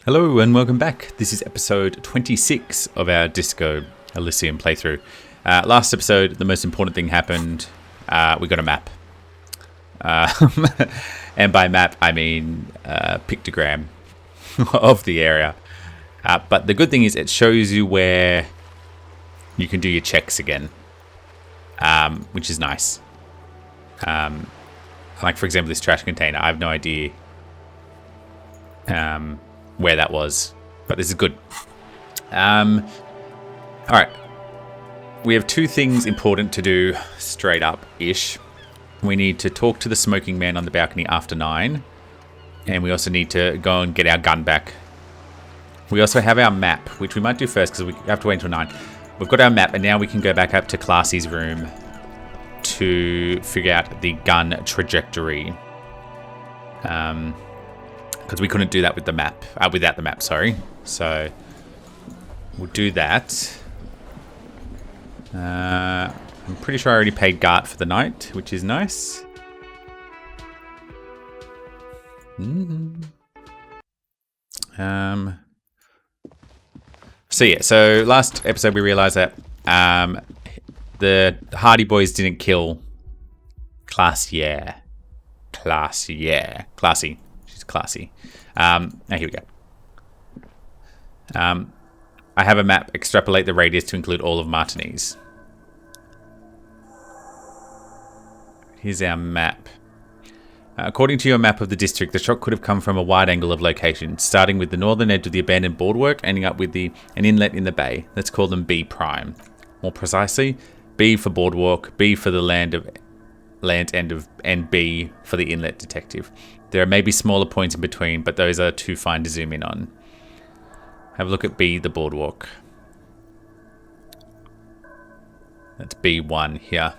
Hello and welcome back. This is episode 26 of our Disco Elysium playthrough. Last episode, the most important thing happened. We got a map. And by map, I mean pictogram of the area. But the good thing is it shows you where you can do your checks again, which is nice. Like, for example, this trash container. I have no idea where that was, but this is good. Alright, we have two things important to do straight up-ish. We need to talk to the smoking man on the balcony after 9, and we also need to go and get our gun back. We also have our map, which we might do first because we have to wait until 9. We've got our map, and now we can go back up to Classy's room to figure out the gun trajectory. Because we couldn't do that with the map, without the map, sorry. So we'll do that. I'm pretty sure I already paid Gart for the night, which is nice. So last episode we realized that the Hardy Boys didn't kill Classy. She's classy. Now here we go. I have a map. Extrapolate the radius to include all of Martinez. Here's our map. According to your map of the district, the shot could have come from a wide angle of location, starting with the northern edge of the abandoned boardwork, ending up with an inlet in the bay. Let's call them B prime. More precisely, B for boardwalk, B for the land end of, and B for the inlet detective. There are maybe smaller points in between, but those are too fine to zoom in on. Have a look at B, the boardwalk. That's B1 here.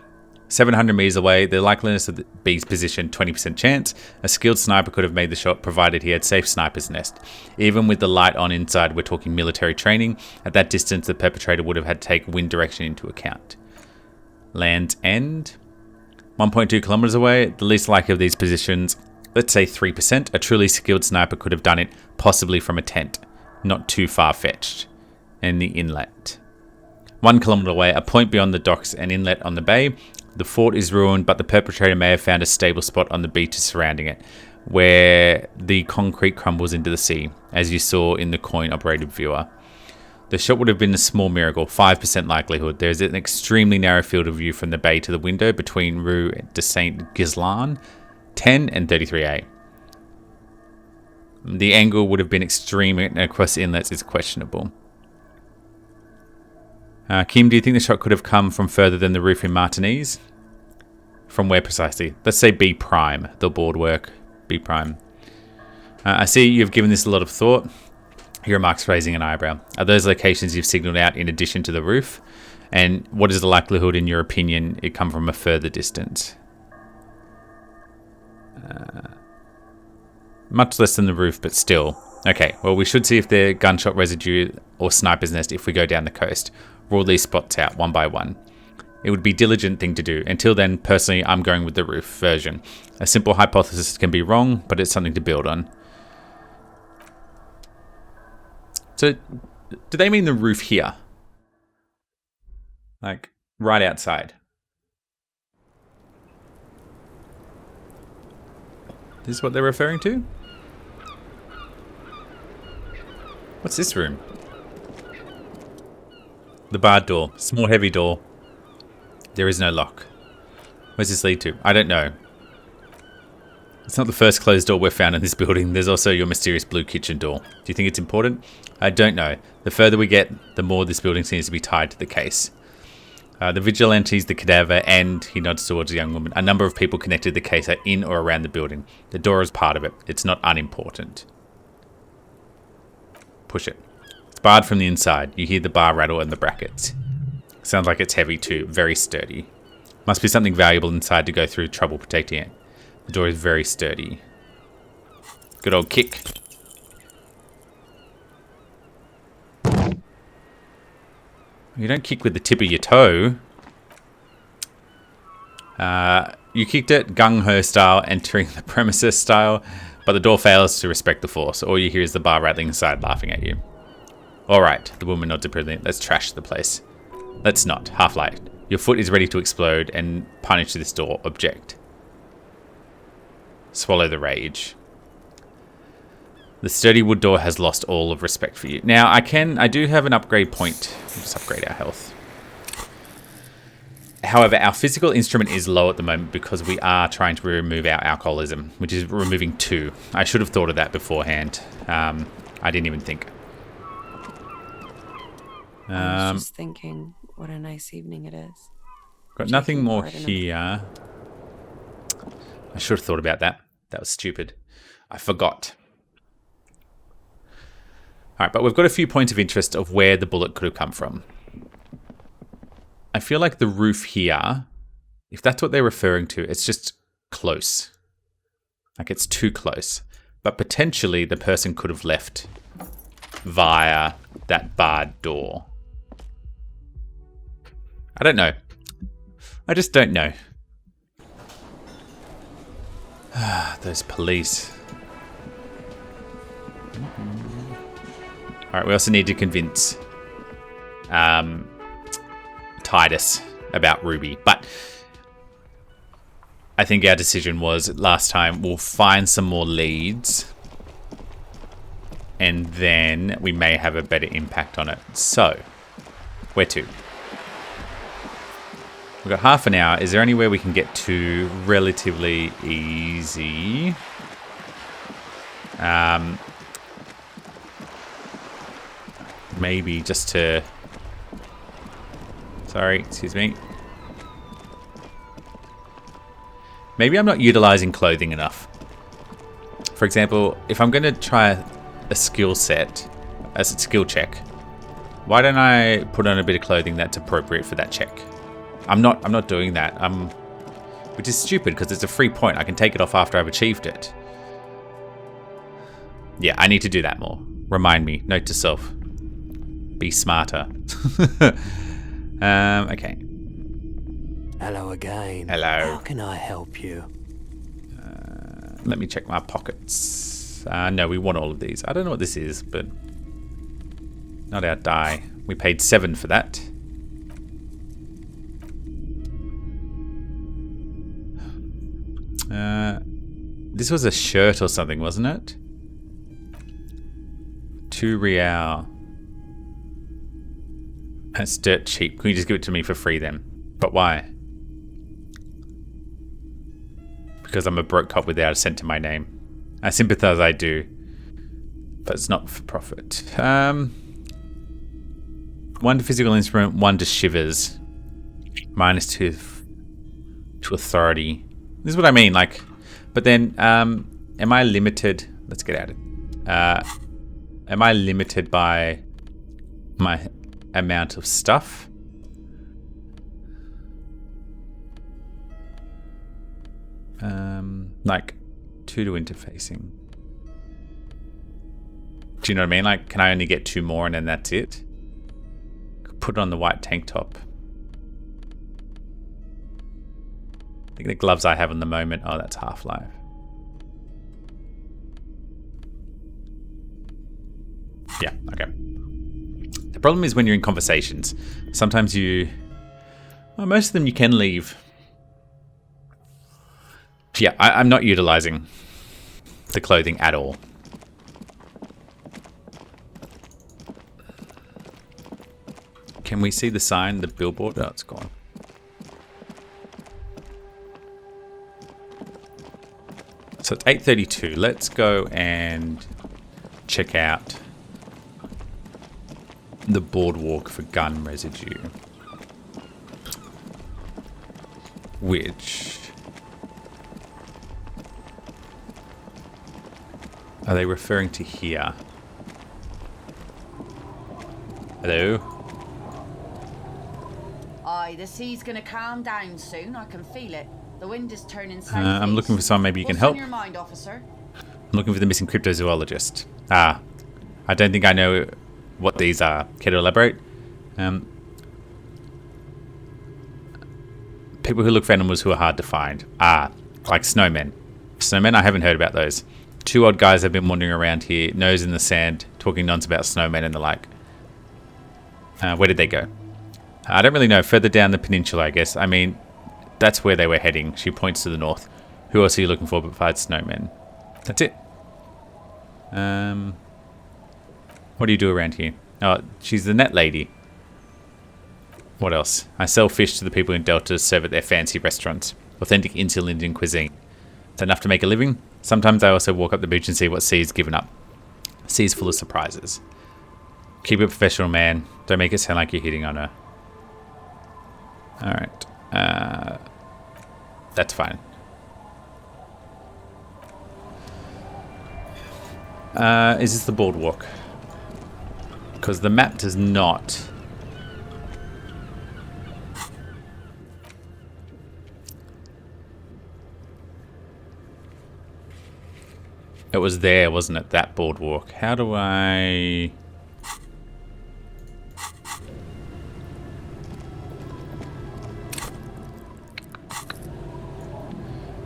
700 meters away, the likeliness of B's position, 20% chance. A skilled sniper could have made the shot provided he had safe sniper's nest. Even with the light on inside, we're talking military training. At that distance, the perpetrator would have had to take wind direction into account. Land's End, 1.2 kilometers away. The least likely of these positions, let's say 3%. A truly skilled sniper could have done it, possibly from a tent. Not too far-fetched. And the inlet. 1 kilometer away, a point beyond the docks, an inlet on the bay. The fort is ruined, but the perpetrator may have found a stable spot on the beaches surrounding it, where the concrete crumbles into the sea, as you saw in the coin-operated viewer. The shot would have been a small miracle, 5% likelihood. There is an extremely narrow field of view from the bay to the window between Rue de Saint-Ghislain, 10 and 33A. The angle would have been extreme, and across inlets is questionable. Kim, do you think the shot could have come from further than the roof in Martinez? From where precisely? Let's say B prime, the boardwork. B prime. I see you've given this a lot of thought. He remarks, raising an eyebrow. Are those locations you've signalled out in addition to the roof? And what is the likelihood, in your opinion, it come from a further distance? Much less than the roof, but still. Okay, well, we should see if there's gunshot residue or sniper's nest if we go down the coast. Rule these spots out one by one. It would be a diligent thing to do. Until then, personally, I'm going with the roof version. A simple hypothesis can be wrong, but it's something to build on. So, do they mean the roof here? Like, right outside? This is what they're referring to? What's this room? The barred door. Small, heavy door. There is no lock. Where's this lead to? I don't know. It's not the first closed door we've found in this building. There's also your mysterious blue kitchen door. Do you think it's important? I don't know. The further we get, the more this building seems to be tied to the case. The vigilantes, the cadaver, and, he nods towards a young woman, a number of people connected to the case are in or around the building. The door is part of it. It's not unimportant. Push it. It's barred from the inside. You hear the bar rattle and the brackets. Sounds like it's heavy too. Very sturdy. Must be something valuable inside to go through trouble protecting it. The door is very sturdy. Good old kick. You don't kick with the tip of your toe. You kicked it gung-ho style, entering the premises style. But the door fails to respect the force. All you hear is the bar rattling inside, laughing at you. Alright, the woman nods approvingly. Let's trash the place. Let's not. Half-light. Your foot is ready to explode and punish this door. Object. Swallow the rage. The sturdy wood door has lost all of respect for you. Now, I do have an upgrade point. Let's just upgrade our health. However, our physical instrument is low at the moment because we are trying to remove our alcoholism, which is removing 2. I should have thought of that beforehand. I didn't even think. I was just thinking what a nice evening it is. Got nothing more here. I should have thought about that. That was stupid. I forgot. Alright, but we've got a few points of interest of where the bullet could have come from. I feel like the roof here, if that's what they're referring to, it's just close. Like it's too close. But potentially the person could have left via that barred door. I don't know. I just don't know. Those police. Alright, we also need to convince Titus about Ruby. But I think our decision was last time we'll find some more leads and then we may have a better impact on it. So, where to? We've got half an hour. Is there anywhere we can get to relatively easy? Maybe just to... Sorry, excuse me. Maybe I'm not utilizing clothing enough. For example, if I'm going to try a skill set, as a skill check, why don't I put on a bit of clothing that's appropriate for that check? I'm not doing that. Which is stupid because it's a free point. I can take it off after I've achieved it. Yeah, I need to do that more. Remind me. Note to self. Be smarter. Okay. Hello again. Hello. How can I help you? Let me check my pockets. No, we want all of these. I don't know what this is, but not our die. We paid 7 for that. This was a shirt or something, wasn't it? 2 real. That's dirt cheap. Can you just give it to me for free then? But why? Because I'm a broke cop without a cent to my name. I sympathize, I do. But it's not for profit. 1 to physical instrument, 1 to shivers. -2 to authority. This is what I mean, like... But then, am I limited... Let's get at it. Am I limited by my amount of stuff? Like 2 to interfacing. Do you know what I mean? Like, can I only get 2 more and then that's it? Put on the white tank top. I think the gloves I have in the moment. Oh, that's Half-Life. Yeah, okay. The problem is when you're in conversations, sometimes well, most of them you can leave. Yeah, I'm not utilizing the clothing at all. Can we see the sign, the billboard? Oh, it's gone. So it's 8:32. Let's go and check out the boardwalk for gun residue. Which... Are they referring to here? Hello? Aye, the sea's gonna calm down soon. I can feel it. The wind is turning south. I'm looking for someone maybe you can help. What's on your mind, officer? I'm looking for the missing cryptozoologist. I don't think I know what these are. Care to elaborate? People who look for animals who are hard to find. Like snowmen. Snowmen, I haven't heard about those. Two odd guys have been wandering around here, nose in the sand, talking nonsense about snowmen and the like. Where did they go? I don't really know. Further down the peninsula, I guess. I mean, that's where they were heading. She points to the north. Who else are you looking for besides snowmen? That's it. What do you do around here? Oh, she's the net lady. What else? I sell fish to the people in Delta to serve at their fancy restaurants. Authentic inter-Indian cuisine. Is that enough to make a living? Sometimes I also walk up the beach and see what Sea's given up. Sea's full of surprises. Keep it professional, man. Don't make it sound like you're hitting on her. Alright. That's fine. Is this the boardwalk? Because the map does not. It was there, wasn't it? That boardwalk. How do I...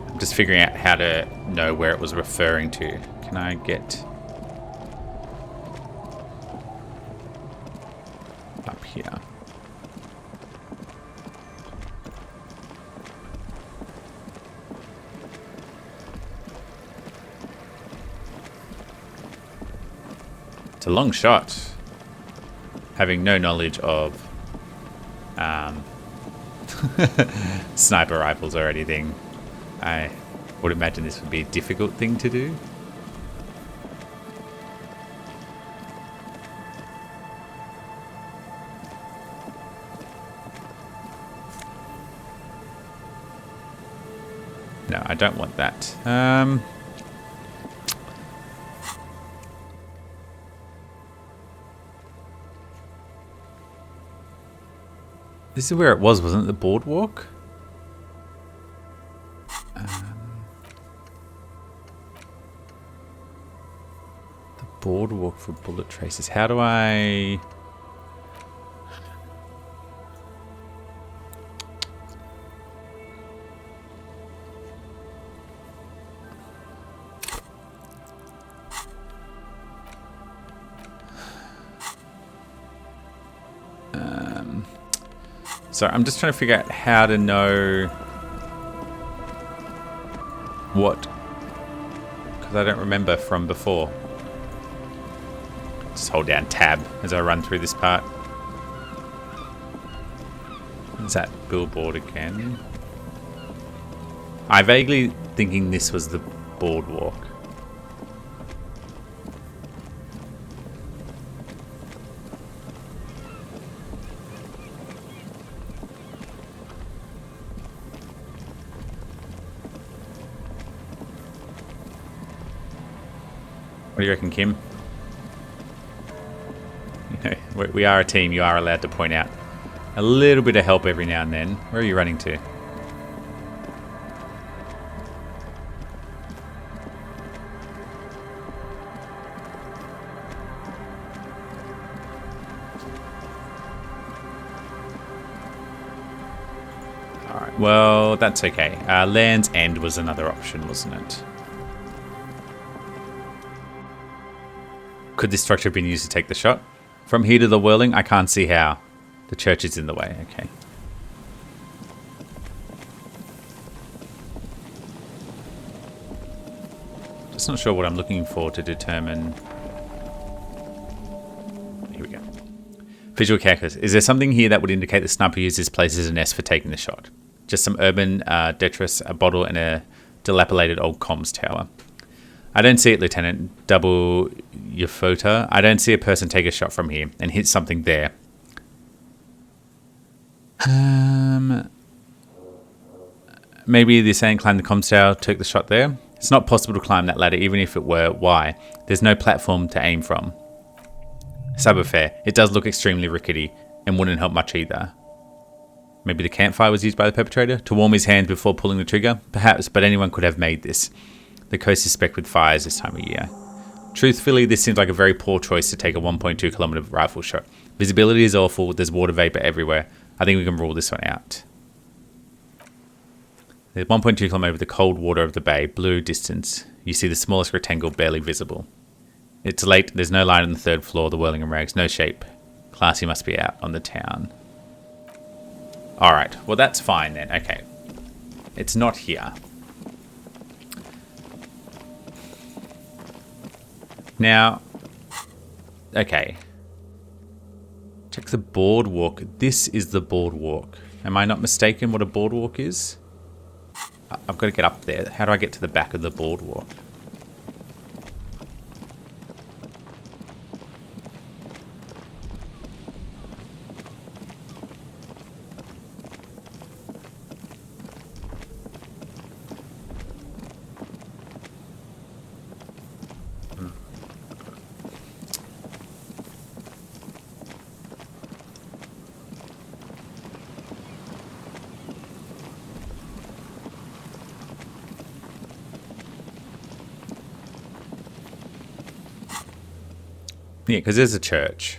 I'm just figuring out how to know where it was referring to. Can I get... up here? It's a long shot. Having no knowledge of sniper rifles or anything, I would imagine this would be a difficult thing to do. No, I don't want that. This is where it was, wasn't it? The boardwalk? The boardwalk for bullet traces. How do I... So I'm just trying to figure out how to know what, because I don't remember from before. Just hold down tab as I run through this part. Is that billboard again? I vaguely thinking this was the boardwalk. What do you reckon, Kim? You know, we are a team. You are allowed to point out a little bit of help every now and then. Where are you running to? Alright, well, that's okay. Land's End was another option, wasn't it? Could this structure have been used to take the shot? From here to the whirling, I can't see how. The church is in the way, okay. Just not sure what I'm looking for to determine... Here we go. Visual calculus. Is there something here that would indicate the sniper used this place as a nest for taking the shot? Just some urban detritus, a bottle, and a dilapidated old comms tower. I don't see it, Lieutenant. Double your photo. I don't see a person take a shot from here and hit something there. Maybe the assailant climbed the comms tower, took the shot there. It's not possible to climb that ladder, even if it were. Why? There's no platform to aim from. Subaffair. It does look extremely rickety and wouldn't help much either. Maybe the campfire was used by the perpetrator to warm his hands before pulling the trigger? Perhaps, but anyone could have made this. The coast is specked with fires this time of year. Truthfully, this seems like a very poor choice to take a 1.2 kilometer rifle shot. Visibility is awful, there's water vapor everywhere. I think we can rule this one out. The 1.2 kilometer with the cold water of the bay, blue distance. You see the smallest rectangle barely visible. It's late. There's no light on the third floor. The whirling rags. No shape. Classy must be out on the town. Alright. Well, that's fine then. Okay. It's not here. Now. Okay. Check the boardwalk. This is the boardwalk. Am I not mistaken what a boardwalk is? I've got to get up there. How do I get to the back of the boardwalk? Yeah, because there's a church.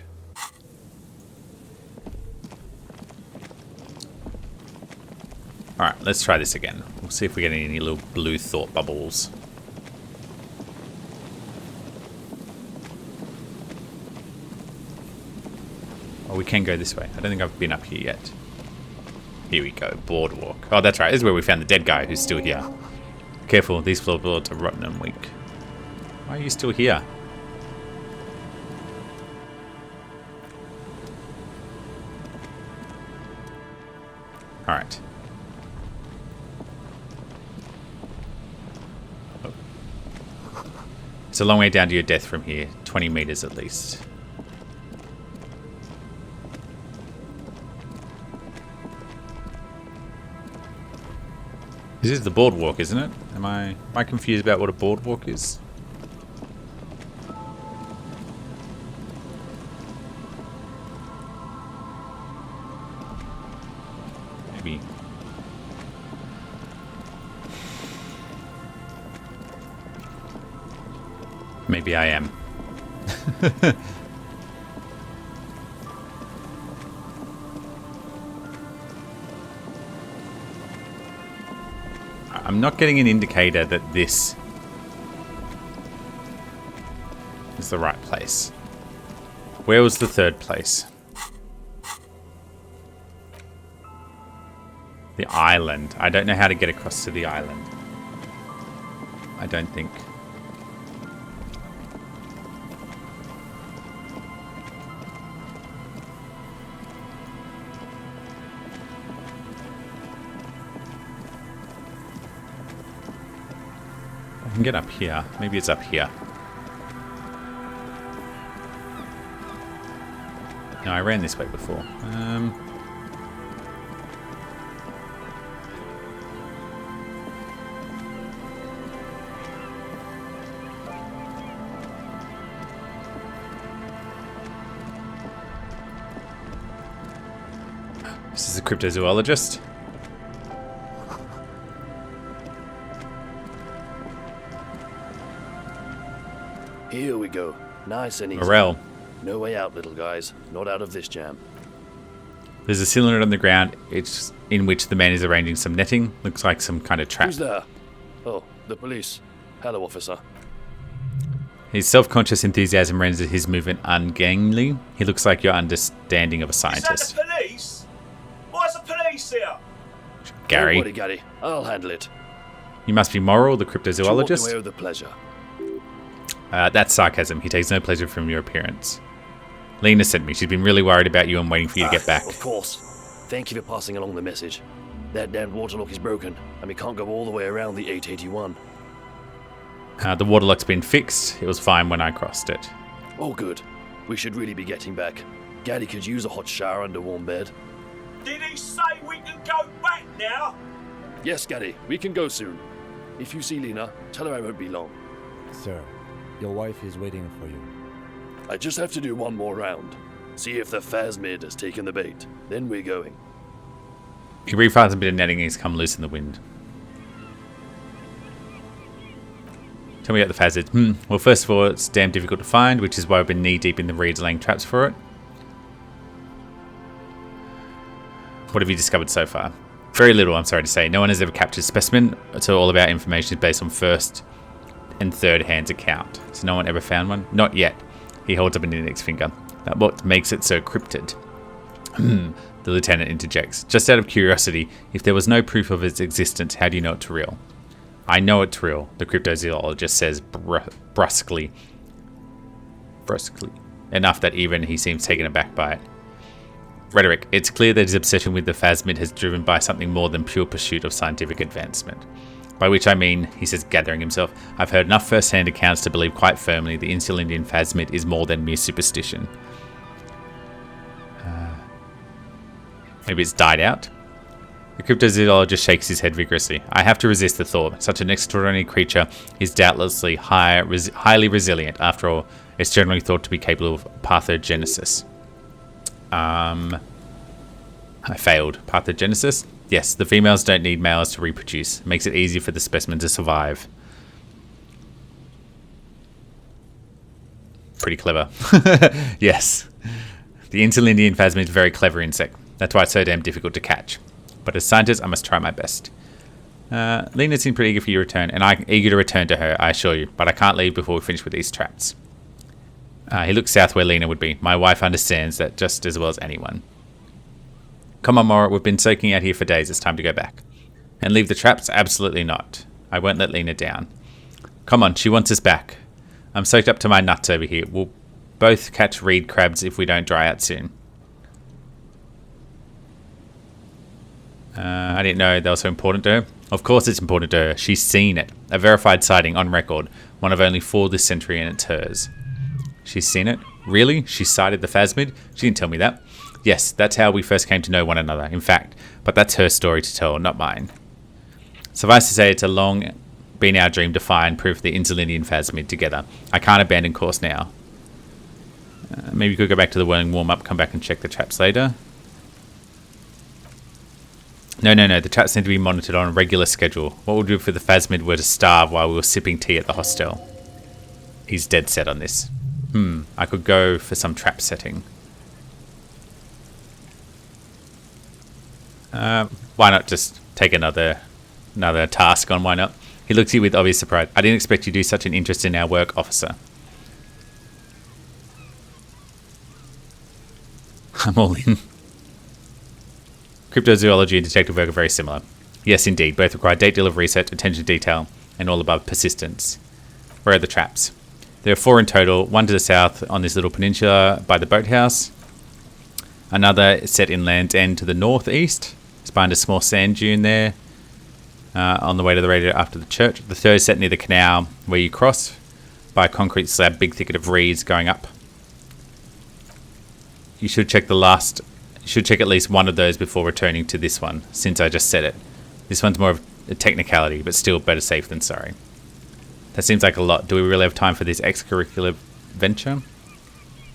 Alright, let's try this again. We'll see if we get any little blue thought bubbles. Oh, we can go this way. I don't think I've been up here yet. Here we go, boardwalk. Oh, that's right. This is where we found the dead guy who's still here. Careful, these floorboards are rotten and weak. Why are you still here? Alright. Oh. It's a long way down to your death from here. 20 meters at least. This is the boardwalk, isn't it? Am I confused about what a boardwalk is? Maybe. Maybe I am. I'm not getting an indicator that this is the right place. Where was the third place? The island. I don't know how to get across to the island. I don't think. I can get up here. Maybe it's up here. No, I ran this way before. This is a cryptozoologist. Here we go. Nice and easy. Morel. No way out, little guys. Not out of this jam. There's a cylinder on the ground. It's in which the man is arranging some netting. Looks like some kind of trap. Who's there? Oh, the police. Hello, officer. His self-conscious enthusiasm renders his movement ungainly. He looks like your understanding of a scientist. Is that the police? Why is the police here? Gary, Don't worry, Gary. I'll handle it. you must be Moral, the You walked cryptozoologist. away with the pleasure. That's sarcasm. He takes no pleasure from your appearance. Lena sent me. She's been really worried about you and waiting for you to get back. Of course. Thank you for passing along the message. That damned waterlock is broken, and we can't go all the way around the 881. The waterlock's been fixed. It was fine when I crossed it. Oh, good. We should really be getting back. Gary could use a hot shower and a warm bed. Did he say we can go back now? Yes, Gary, we can go soon. If you see Lena, tell her I won't be long. Sir, your wife is waiting for you. I just have to do one more round. See if the phasmid has taken the bait. Then we're going. He refines a bit of netting and he's come loose in the wind. Tell me about the phasmid. Well, first of all, it's damn difficult to find, which is why we've been knee-deep in the reeds laying traps for it. What have you discovered so far? Very little, I'm sorry to say. No one has ever captured specimen, so all of our information is based on first and third-hand account. So no one ever found one? Not yet. He holds up an index finger. That's what makes it so cryptid. The lieutenant interjects. Just out of curiosity, if there was no proof of its existence, how do you know it's real? I know it's real, the cryptozoologist says brusquely. Enough that even he seems taken aback by it. Rhetoric. It's clear that his obsession with the phasmid has driven by something more than pure pursuit of scientific advancement. By which I mean, he says, gathering himself, I've heard enough first-hand accounts to believe quite firmly the Insulindian phasmid is more than mere superstition. Maybe it's died out? The cryptozoologist shakes his head vigorously. I have to resist the thought. Such an extraordinary creature is doubtlessly highly resilient. After all, it's generally thought to be capable of parthenogenesis. I failed. Parthenogenesis? Yes, the females don't need males to reproduce. It makes it easier for the specimen to survive. Pretty clever. Yes. The Insulindian phasmid is a very clever insect. That's why it's so damn difficult to catch. But as scientist, I must try my best. Lena seems pretty eager for your return, and I'm eager to return to her, I assure you. But I can't leave before we finish with these traps. He looks south where Lena would be. My wife understands that just as well as anyone. Come on, Mora, we've been soaking out here for days. It's time to go back. And leave the traps? Absolutely not. I won't let Lena down. Come on, she wants us back. I'm soaked up to my nuts over here. We'll both catch reed crabs if we don't dry out soon. I didn't know that was so important to her. Of course it's important to her. She's seen it. A verified sighting on record. One of only 4 this century, and it's hers. She's seen it? Really? She sighted the phasmid? She didn't tell me that. Yes, that's how we first came to know one another, in fact. But that's her story to tell, not mine. Suffice to say, it's a long been our dream to find proof of the Insulindian phasmid together. I can't abandon course now. Maybe we could go back to the whirling warm-up, come back and check the traps later. No. The traps need to be monitored on a regular schedule. What would we do if the phasmid were to starve while we were sipping tea at the hostel? He's dead set on this. I could go for some trap setting. Why not just take another task on? Why not? He looks at you with obvious surprise. I didn't expect you to do such an interest in our work, officer. I'm all in. Cryptozoology and detective work are very similar. Yes, indeed. Both require a great deal of research, attention to detail, and all above persistence. Where are the traps? There are 4 in total. One to the south on this little peninsula by the boathouse. Another set in Land's End to the northeast. It's behind a small sand dune there. On the way to the radiator after the church. The 3rd set near the canal where you cross by a concrete slab, big thicket of reeds going up. You should check at least one of those before returning to this one, since I just said it. This one's more of a technicality, but still better safe than sorry. That seems like a lot. Do we really have time for this extracurricular venture?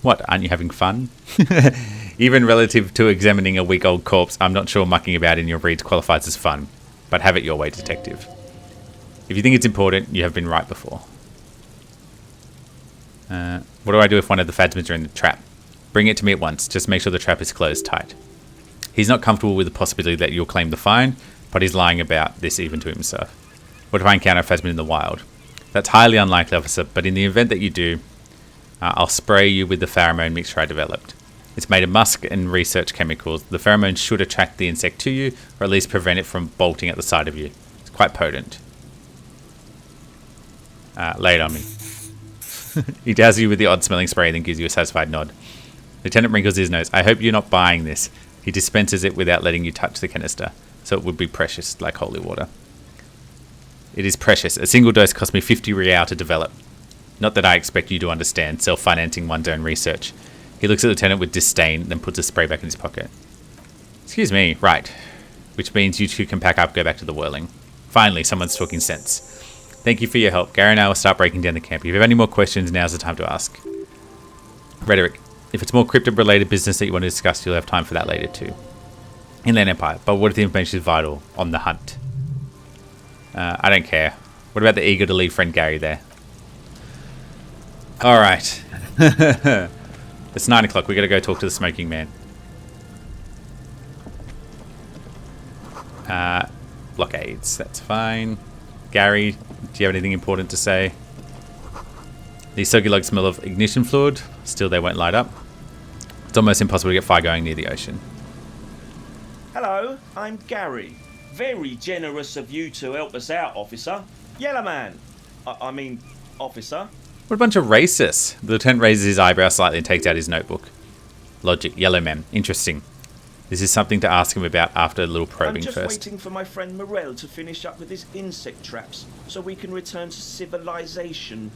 What, aren't you having fun? Even relative to examining a week-old corpse, I'm not sure mucking about in your reeds qualifies as fun. But have it your way, detective. If you think it's important, you have been right before. What do I do if one of the phasmids are in the trap? Bring it to me at once. Just make sure the trap is closed tight. He's not comfortable with the possibility that you'll claim the fine, but he's lying about this even to himself. What if I encounter a phasmid in the wild? That's highly unlikely, officer, but in the event that you do, I'll spray you with the pheromone mixture I developed. It's made of musk and research chemicals. The pheromone should attract the insect to you, or at least prevent it from bolting at the sight of you. It's quite potent. Lay it on me. He dazzles you with the odd-smelling spray, then gives you a satisfied nod. Lieutenant wrinkles his nose. I hope you're not buying this. He dispenses it without letting you touch the canister, so it would be precious, like holy water. It is precious. A single dose cost me 50 real to develop. Not that I expect you to understand, self-financing one's own research. He looks at the lieutenant with disdain, then puts the spray back in his pocket. Excuse me, right. Which means you two can pack up, go back to the whirling. Finally, someone's talking sense. Thank you for your help. Gary and I will start breaking down the camp. If you have any more questions, now's the time to ask. Rhetoric. If it's more cryptid-related business that you want to discuss, you'll have time for that later too. Inland Empire. But what if the information is vital? On the hunt. I don't care. What about the eager to leave friend Gary there? Alright. It's 9 o'clock. We gotta go talk to the smoking man. Blockades. That's fine. Gary, do you have anything important to say? The soggy logs smell of ignition fluid. Still, they won't light up. It's almost impossible to get fire going near the ocean. Hello, I'm Gary. Very generous of you to help us out, officer. Yellow man. I mean, officer. What a bunch of racists. The lieutenant raises his eyebrow slightly and takes out his notebook. Logic, yellow man. Interesting. This is something to ask him about after a little probing I'm just first. waiting for my friend Morel to finish up with his insect traps so we can return to civilization.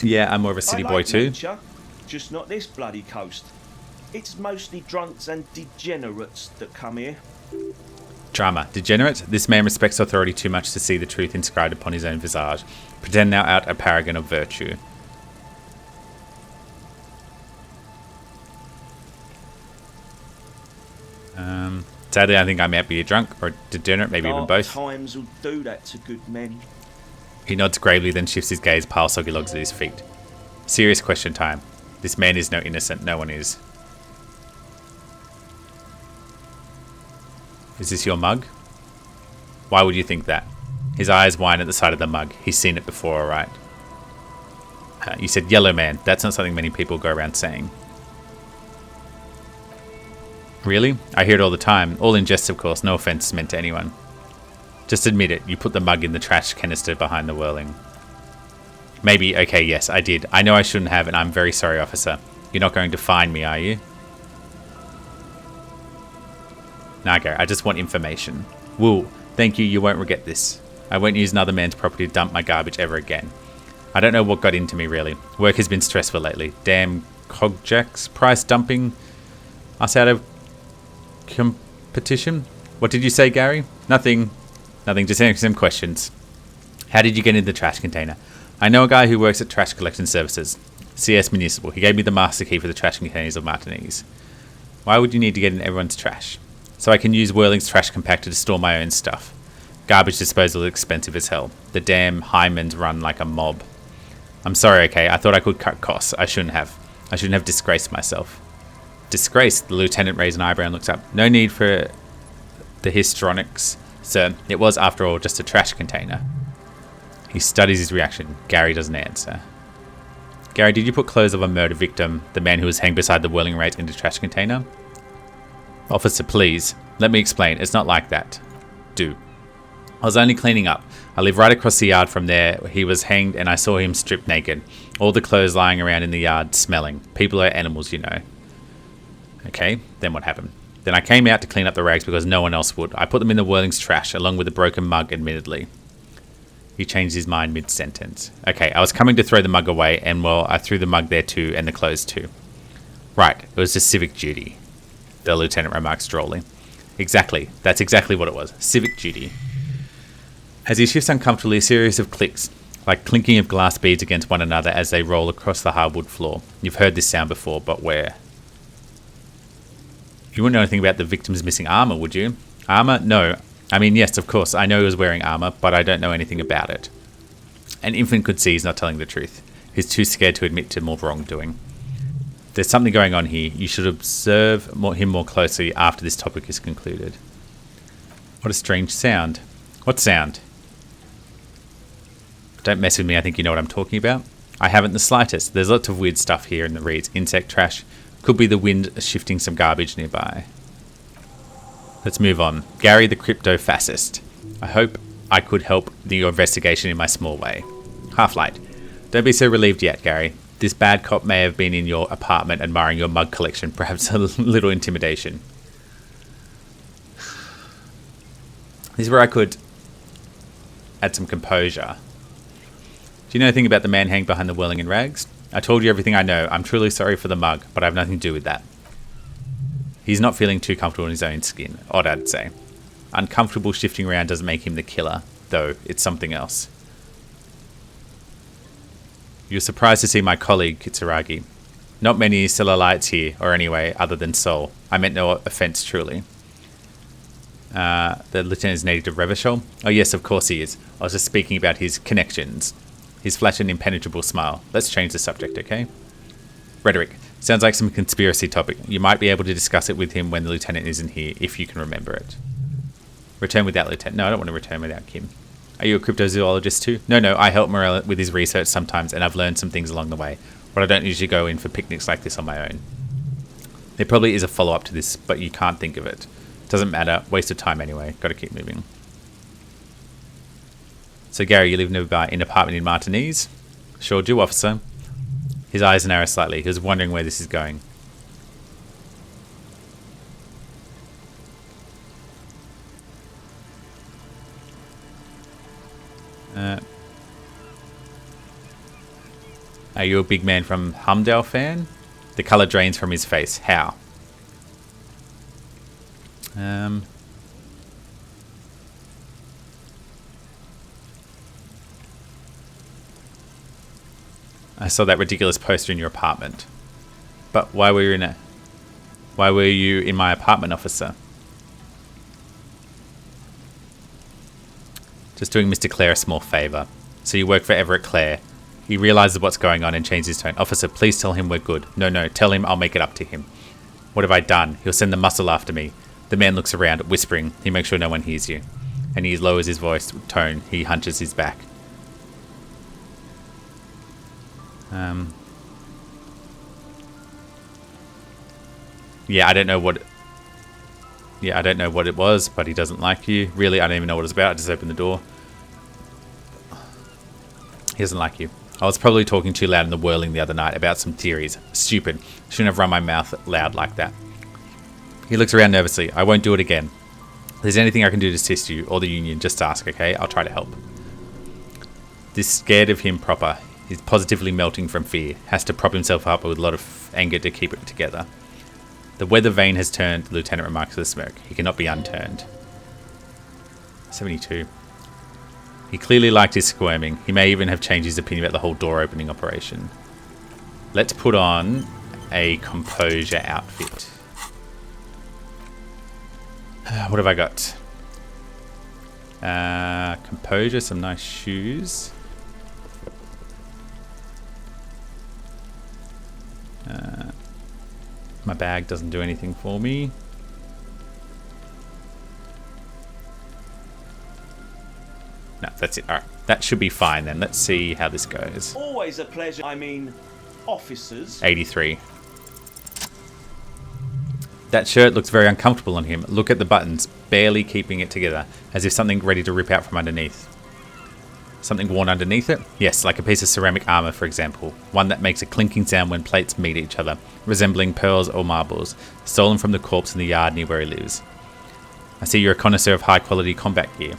Yeah, I'm more of a city I boy like too. nature, just not this bloody coast. It's mostly drunks and degenerates that come here. Drama. Degenerate. This man respects authority too much to see the truth inscribed upon his own visage. Pretend thou art a paragon of virtue. Sadly, I think I might be a drunk or a degenerate, maybe even both. Times will do that to good men. He nods gravely, then shifts his gaze past soggy logs at his feet. Serious question time. This man is no innocent. No one is. Is this your mug? Why would you think that? His eyes whine at the sight of the mug. He's seen it before, alright. You said yellow man. That's not something many people go around saying. Really? I hear it all the time. All in jest, of course. No offense meant to anyone. Just admit it. You put the mug in the trash canister behind the whirling. Maybe. Okay, yes, I did. I know I shouldn't have, and I'm very sorry, officer. You're not going to fine me, are you? Nah, Gary, I just want information. Woo. Thank you. You won't regret this. I won't use another man's property to dump my garbage ever again. I don't know what got into me, really. Work has been stressful lately. Damn cogjacks price dumping us out of competition. What did you say, Gary? Nothing. Nothing. Just answering some questions. How did you get into the trash container? I know a guy who works at Trash Collection Services. CS Municipal. He gave me the master key for the trash containers of Martinez. Why would you need to get in everyone's trash? So I can use Whirling's trash compactor to store my own stuff. Garbage disposal is expensive as hell. The damn Hymens run like a mob. I'm sorry, okay? I thought I could cut costs. I shouldn't have. I shouldn't have disgraced myself. Disgraced? The lieutenant raised an eyebrow and looks up. No need for the histrionics, sir. It was, after all, just a trash container. He studies his reaction. Gary doesn't answer. Gary, did you put clothes of a murder victim, the man who was hanged beside the whirling rate, into the trash container? Officer, please. Let me explain. It's not like that. Do. I was only cleaning up. I live right across the yard from there. He was hanged and I saw him stripped naked. All the clothes lying around in the yard smelling. People are animals, you know. Okay, then what happened? Then I came out to clean up the rags because no one else would. I put them in the Whirling's trash, along with the broken mug, admittedly. He changed his mind mid-sentence. Okay, I was coming to throw the mug away, and well, I threw the mug there too, and the clothes too. Right, it was just civic duty, the lieutenant remarks drolly. Exactly, that's exactly what it was. Civic duty. As he shifts uncomfortably, a series of clicks, like clinking of glass beads against one another as they roll across the hardwood floor. You've heard this sound before, but where? You wouldn't know anything about the victim's missing armor, would you? Armor? No. I mean, yes, of course, I know he was wearing armor, but I don't know anything about it. An infant could see he's not telling the truth. He's too scared to admit to more wrongdoing. There's something going on here. You should observe him more closely after this topic is concluded. What a strange sound. What sound? Don't mess with me, I think you know what I'm talking about. I haven't the slightest. There's lots of weird stuff here in the reeds. Insect trash. Could be the wind shifting some garbage nearby. Let's move on. Gary the crypto-fascist. I hope I could help your investigation in my small way. Half-light. Don't be so relieved yet, Gary. This bad cop may have been in your apartment admiring your mug collection. Perhaps a little intimidation. This is where I could add some composure. Do you know anything about the man hanged behind the whirling in rags? I told you everything I know. I'm truly sorry for the mug, but I have nothing to do with that. He's not feeling too comfortable in his own skin. Odd, I'd say. Uncomfortable shifting around doesn't make him the killer, though. It's something else. You're surprised to see my colleague, Kitsuragi. Not many Cellulites here, or anyway, other than Sol. I meant no offense, truly. The lieutenant is native to Revachol? Oh yes, of course he is. I was just speaking about his connections. He's flashed an impenetrable smile. Let's change the subject, okay? Rhetoric. Sounds like some conspiracy topic. You might be able to discuss it with him when the lieutenant isn't here, if you can remember it. Return without lieutenant. No, I don't want to return without Kim. Are you a cryptozoologist too? No, I help Morel with his research sometimes, and I've learned some things along the way. But I don't usually go in for picnics like this on my own. There probably is a follow-up to this, but you can't think of it. Doesn't matter. Waste of time anyway. Gotta keep moving. So Gary, you live nearby in an apartment in Martinez? Sure do, officer. His eyes narrow slightly. He was wondering where this is going. Are you a big man from Humdale fan? The colour drains from his face. How? I saw that ridiculous poster in your apartment. But why were you in my apartment, officer? Just doing Mr. Clare a small favour. So you work for Everett Clare. He realises what's going on and changes his tone. Officer, please tell him we're good. No, tell him I'll make it up to him. What have I done? He'll send the muscle after me. The man looks around, whispering. He makes sure no one hears you. And he lowers his voice tone. He hunches his back. Yeah, I don't know what it was, but he doesn't like you. Really, I don't even know what it's about. I just opened the door. He doesn't like you. I was probably talking too loud in the whirling the other night about some theories. Stupid. Shouldn't have run my mouth loud like that. He looks around nervously. I won't do it again. If there's anything I can do to assist you or the union, just ask, okay? I'll try to help. This scared of him proper. He's positively melting from fear. Has to prop himself up with a lot of anger to keep it together. The weather vane has turned, the lieutenant remarks with a smirk. He cannot be unturned. 72. He clearly liked his squirming. He may even have changed his opinion about the whole door opening operation. Let's put on a composure outfit. What have I got? Composure, some nice shoes. My bag doesn't do anything for me. No, that's it. Alright, that should be fine then. Let's see how this goes. Always a pleasure. I mean, officers. 83. That shirt looks very uncomfortable on him. Look at the buttons, barely keeping it together, as if something ready to rip out from underneath. Something worn underneath it? Yes, like a piece of ceramic armor, for example. One that makes a clinking sound when plates meet each other, resembling pearls or marbles, stolen from the corpse in the yard near where he lives. I see you're a connoisseur of high-quality combat gear.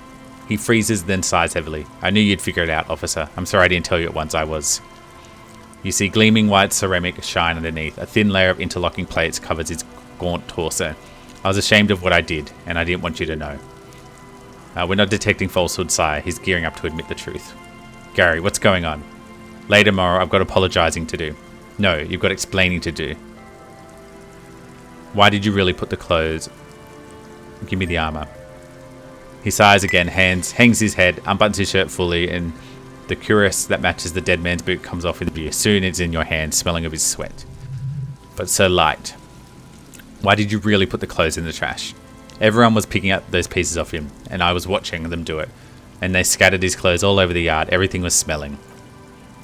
He freezes, then sighs heavily. I knew you'd figure it out, officer. I'm sorry I didn't tell you at once. I was. You see gleaming white ceramic shine underneath. A thin layer of interlocking plates covers his gaunt torso. I was ashamed of what I did, and I didn't want you to know. We're not detecting falsehood, sire. He's gearing up to admit the truth. Gary, what's going on? Later, Morrow, I've got apologising to do. No, you've got explaining to do. Why did you really put the clothes? Give me the armour. He sighs again, hangs his head, unbuttons his shirt fully, and the cuirass that matches the dead man's boot comes off with view. Soon it's in your hand, smelling of his sweat. But so light. Why did you really put the clothes in the trash? Everyone was picking up those pieces off him, and I was watching them do it. And they scattered his clothes all over the yard. Everything was smelling.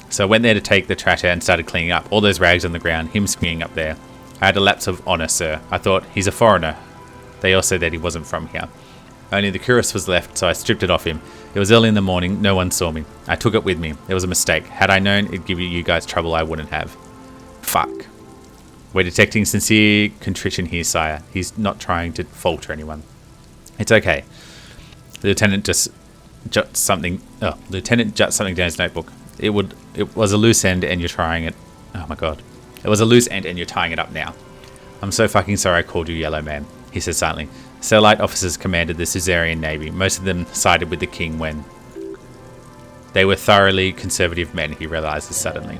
So I went there to take the trash out and started cleaning up. All those rags on the ground, him swinging up there. I had a lapse of honour, sir. I thought, he's a foreigner. They all said that he wasn't from here. Only the cuirass was left, so I stripped it off him. It was early in the morning. No one saw me. I took it with me. It was a mistake. Had I known it'd give you guys trouble, I wouldn't have. Fuck. We're detecting sincere contrition here, sire. He's not trying to falter anyone. It's okay. The lieutenant just jots something. Oh, Lieutenant jots something down his notebook. It was a loose end, and you're trying it. Oh my god. It was a loose end, and you're tying it up now. I'm so fucking sorry I called you Yellow Man, he said silently. Satellite officers commanded the Suzerain Navy. Most of them sided with the king when they were thoroughly conservative men, he realizes suddenly.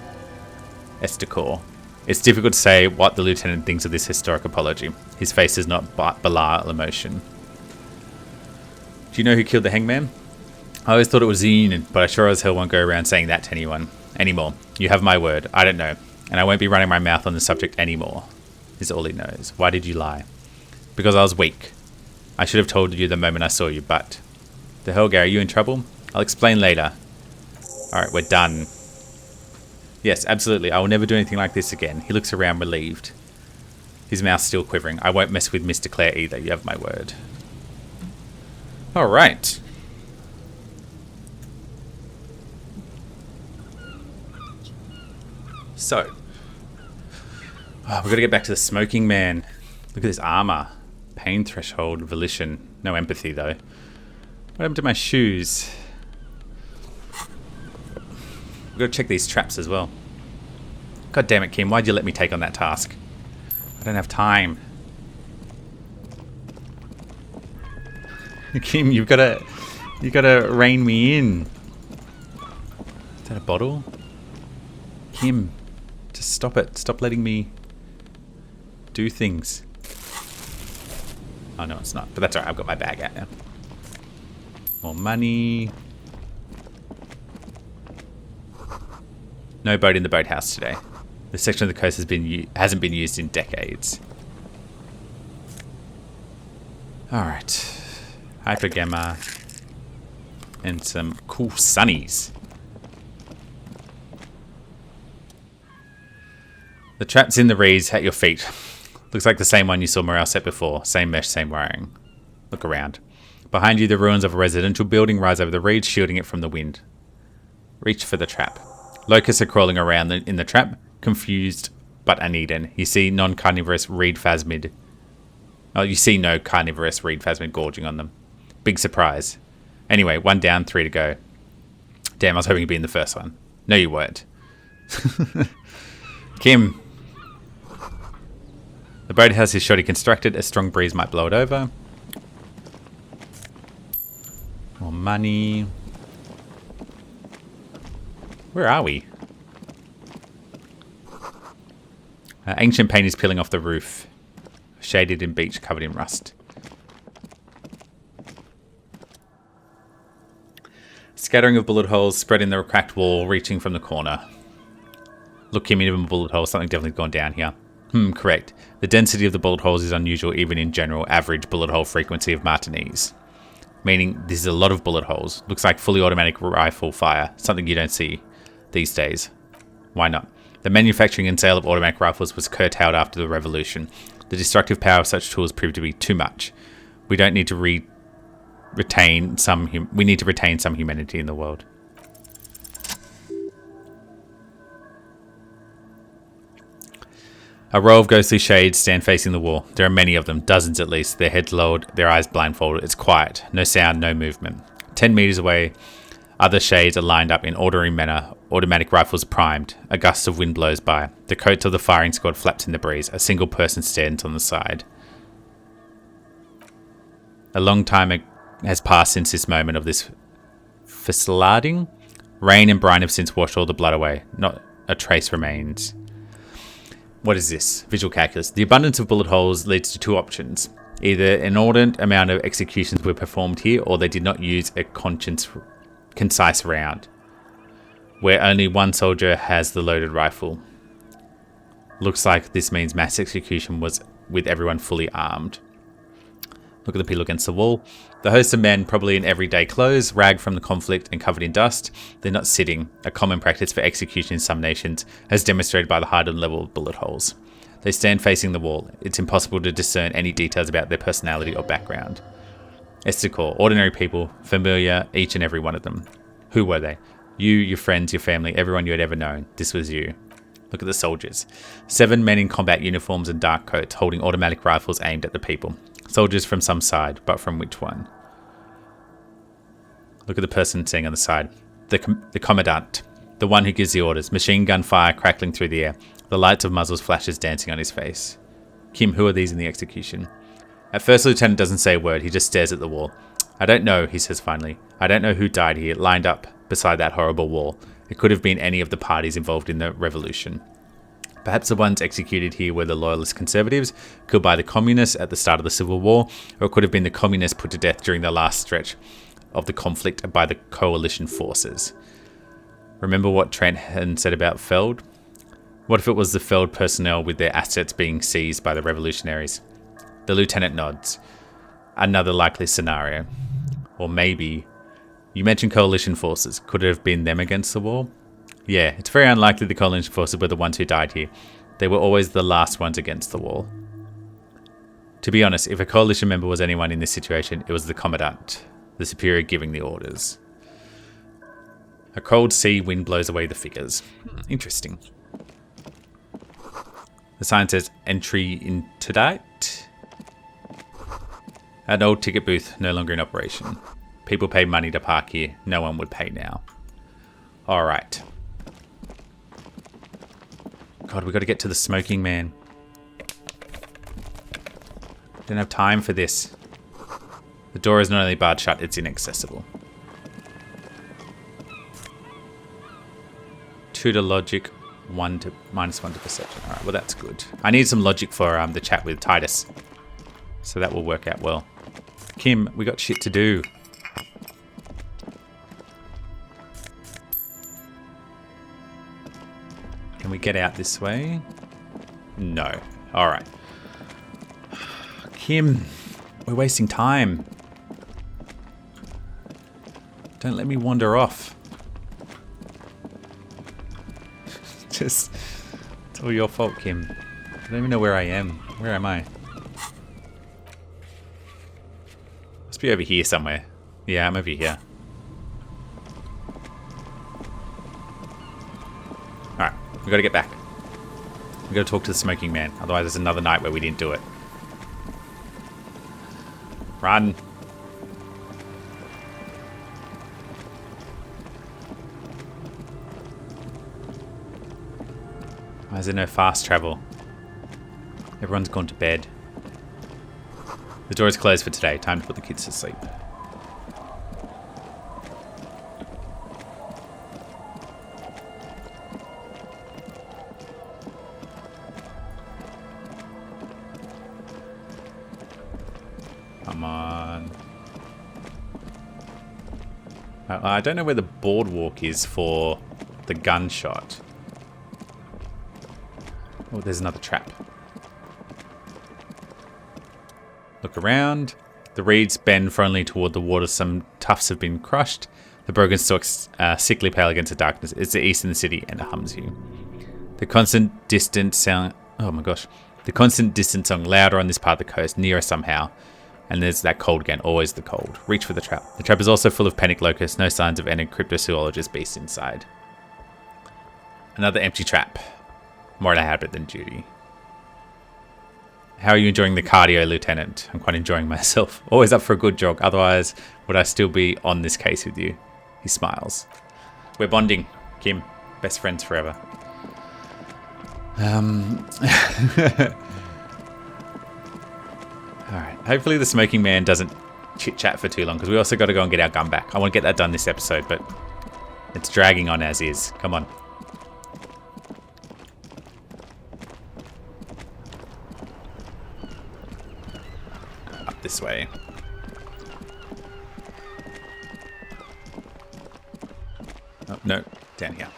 Estacor. It's difficult to say what the lieutenant thinks of this historic apology. His face does not belie emotion. Do you know who killed the hangman? I always thought it was the Union, but I sure as hell won't go around saying that to anyone. Anymore. You have my word. I don't know. And I won't be running my mouth on the subject anymore. Is all he knows. Why did you lie? Because I was weak. I should have told you the moment I saw you, but... The hell, Gary, you in trouble? I'll explain later. Alright, we're done. Yes, absolutely. I will never do anything like this again. He looks around relieved. His mouth's still quivering. I won't mess with Mr. Clare either. You have my word. Alright. So. Oh, we've got to get back to the smoking man. Look at this armor. Pain threshold, volition. No empathy, though. What happened to my shoes? We've got to check these traps as well. God damn it, Kim. Why'd you let me take on that task? I don't have time. Kim, you gotta rein me in. Is that a bottle? Kim, just stop it. Stop letting me do things. Oh no, it's not. But that's alright, I've got my bag out now. More money. No boat in the boathouse today. This section of the coast hasn't been used in decades. Alright. Hypergamma. And some cool sunnies. The trap's in the reeds at your feet. Looks like the same one you saw Morale set before. Same mesh, same wiring. Look around. Behind you, the ruins of a residential building rise over the reeds, shielding it from the wind. Reach for the trap. Locusts are crawling around in the trap, confused but uneaten. You see non-carnivorous reed phasmid. Oh, you see no carnivorous reed phasmid gorging on them. Big surprise. Anyway, 1 down, 3 to go. Damn, I was hoping you'd be in the first one. No, you weren't. Kim. The boathouse is shoddy constructed. A strong breeze might blow it over. More money. Where are we? Ancient paint is peeling off the roof. Shaded in beach, covered in rust. Scattering of bullet holes spread in the cracked wall, reaching from the corner. Look, Kim, even a bullet hole. Something definitely gone down here. Correct. The density of the bullet holes is unusual even in general average bullet hole frequency of Martinez. Meaning this is a lot of bullet holes. Looks like fully automatic rifle fire. Something you don't see these days. Why not? The manufacturing and sale of automatic rifles was curtailed after the revolution. The destructive power of such tools proved to be too much. We don't need to retain some humanity in the world. A row of ghostly shades stand facing the wall. There are many of them, dozens at least, their heads lowered, their eyes blindfolded. It's quiet. No sound, no movement. 10 meters away, other shades are lined up in orderly manner, automatic rifles primed. A gust of wind blows by. The coats of the firing squad flaps in the breeze. A single person stands on the side. A long time has passed since this moment of this fusillading. Rain and brine have since washed all the blood away. Not a trace remains. What is this? Visual calculus. The abundance of bullet holes leads to 2 options. Either an inordinate amount of executions were performed here, or they did not use a concise round, where only one soldier has the loaded rifle. Looks like this means mass execution was with everyone fully armed. Look at the people against the wall. The host of men, probably in everyday clothes, ragged from the conflict and covered in dust. They're not sitting, a common practice for execution in some nations, as demonstrated by the height and level of bullet holes. They stand facing the wall. It's impossible to discern any details about their personality or background. Esticor, ordinary people, familiar, each and every one of them. Who were they? You, your friends, your family, everyone you had ever known. This was you. Look at the soldiers. 7 men in combat uniforms and dark coats, holding automatic rifles aimed at the people. Soldiers from some side, but from which one? Look at the person sitting on the side. The commandant. The one who gives the orders. Machine gun fire crackling through the air. The lights of muzzles flashes dancing on his face. Kim, who are these in the execution? At first, the lieutenant doesn't say a word. He just stares at the wall. I don't know, he says finally. I don't know who died here, lined up beside that horrible wall. It could have been any of the parties involved in the revolution. Perhaps the ones executed here were the loyalist conservatives, killed by the communists at the start of the Civil War, or it could have been the communists put to death during the last stretch of the conflict by the coalition forces. Remember what Trent had said about Feld? What if it was the Feld personnel with their assets being seized by the revolutionaries? The lieutenant nods. Another likely scenario. Or maybe You mentioned coalition forces. Could it have been them against the wall? Yeah, it's very unlikely the coalition forces were the ones who died here. They were always the last ones against the wall. To be honest, if a coalition member was anyone in this situation, it was the commandant, the superior giving the orders. A cold sea wind blows away the figures. Interesting. The sign says entry interdite. An old ticket booth, no longer in operation. People pay money to park here. No one would pay now. Alright. God, we got to get to the smoking man. Don't have time for this. The door is not only barred shut, it's inaccessible. 2 to logic, -1 to perception. Alright, well that's good. I need some logic for the chat with Titus. So that will work out well. Kim, we got shit to do. Can we get out this way? No. Alright. Kim, we're wasting time. Don't let me wander off. It's all your fault, Kim. I don't even know where I am. Where am I? Must be over here somewhere. Yeah, I'm over here. Alright, we gotta get back. We gotta talk to the smoking man. Otherwise there's another night where we didn't do it. Run. Why is there no fast travel? Everyone's gone to bed. The door is closed for today. Time to put the kids to sleep. Come on. I don't know where the boardwalk is for the gunshot. Oh, there's another trap. Look around. The reeds bend firmly toward the water. Some tufts have been crushed. The broken stalks sickly pale against the darkness. It's the east in the city and it hums you. The constant distant sound... Oh my gosh. The constant distant song louder on this part of the coast, nearer somehow. And there's that cold again, always the cold. Reach for the trap. The trap is also full of panic locusts, no signs of any cryptozoologist beast inside. Another empty trap. More a habit than duty. How are you enjoying the cardio, Lieutenant? I'm quite enjoying myself. Always up for a good jog. Otherwise, would I still be on this case with you? He smiles. We're bonding, Kim. Best friends forever. Alright. Hopefully the smoking man doesn't chit-chat for too long, because we also got to go and get our gun back. I want to get that done this episode, but it's dragging on as is. Come on. Up this way. Oh, no. Down here.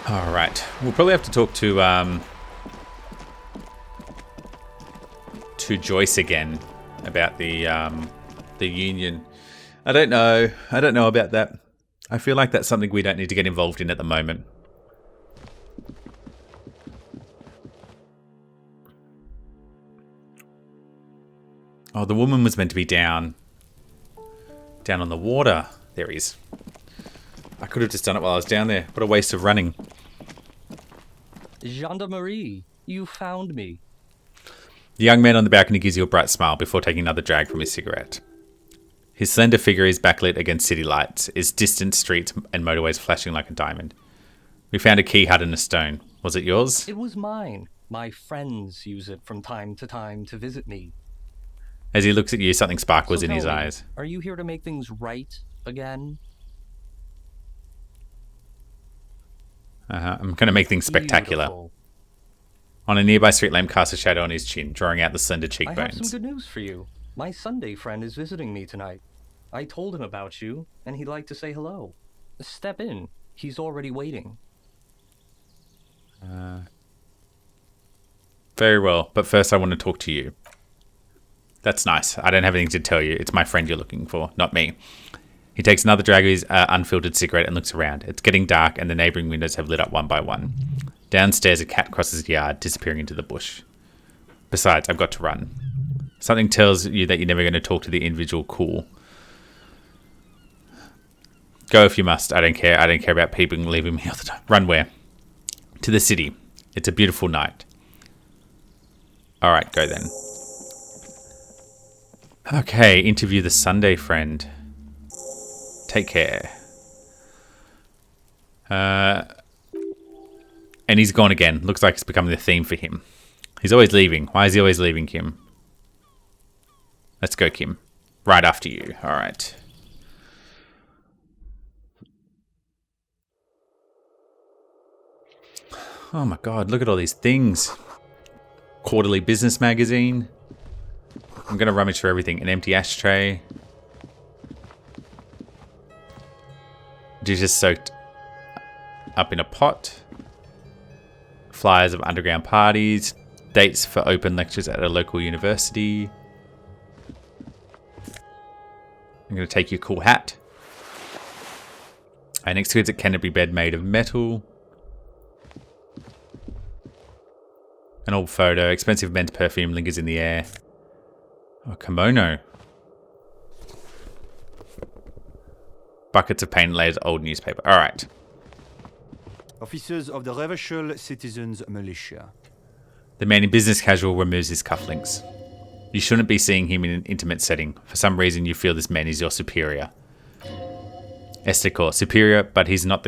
All right, we'll probably have to talk to Joyce again about the union. I don't know about that. I feel like that's something we don't need to get involved in at the moment. Oh, the woman was meant to be down on the water. There he is. I could have just done it while I was down there. What a waste of running. Gendarmerie, you found me. The young man on the balcony gives you a bright smile before taking another drag from his cigarette. His slender figure is backlit against city lights, its distant streets and motorways flashing like a diamond. We found a key hut in a stone. Was it yours? It was mine. My friends use it from time to time to visit me. As he looks at you, something sparkles in his tell me, eyes. Are you here to make things right again? I'm going to make things spectacular. Beautiful. On a nearby street lamp casts a shadow on his chin, drawing out the slender I have cheekbones. some good news for you. My Sunday friend is visiting me tonight. I told him about you, and he'd like to say hello. Step in. He's already waiting. Very well, but first I want to talk to you. That's nice. I don't have anything to tell you. It's my friend you're looking for, not me. He takes another drag of his unfiltered cigarette and looks around. It's getting dark and the neighbouring windows have lit up one by one. Downstairs, a cat crosses the yard, disappearing into the bush. Besides, I've got to run. Something tells you that you're never going to talk to the individual cool. Go if you must. I don't care. I don't care about people leaving me all the time. Run where? To the city. It's a beautiful night. Alright, go then. Okay, interview the Sunday friend. Take care. And he's gone again. Looks like it's becoming the theme for him. He's always leaving. Why is he always leaving, Kim? Let's go, Kim. Right after you. Alright. Oh my god, look at all these things. Quarterly business magazine. I'm going to rummage through everything. An empty ashtray. Just soaked up in a pot. Flyers of underground parties. Dates for open lectures at a local university. I'm going to take your cool hat. And next to it's a canopy bed made of metal. An old photo. Expensive men's perfume lingers in the air. Oh, kimono. Buckets of paint, layers of old newspaper. Alright. Officers of the Reversal Citizens Militia. The man in business casual removes his cufflinks. You shouldn't be seeing him in an intimate setting. For some reason you feel this man is your superior. Esticor, superior, but he's not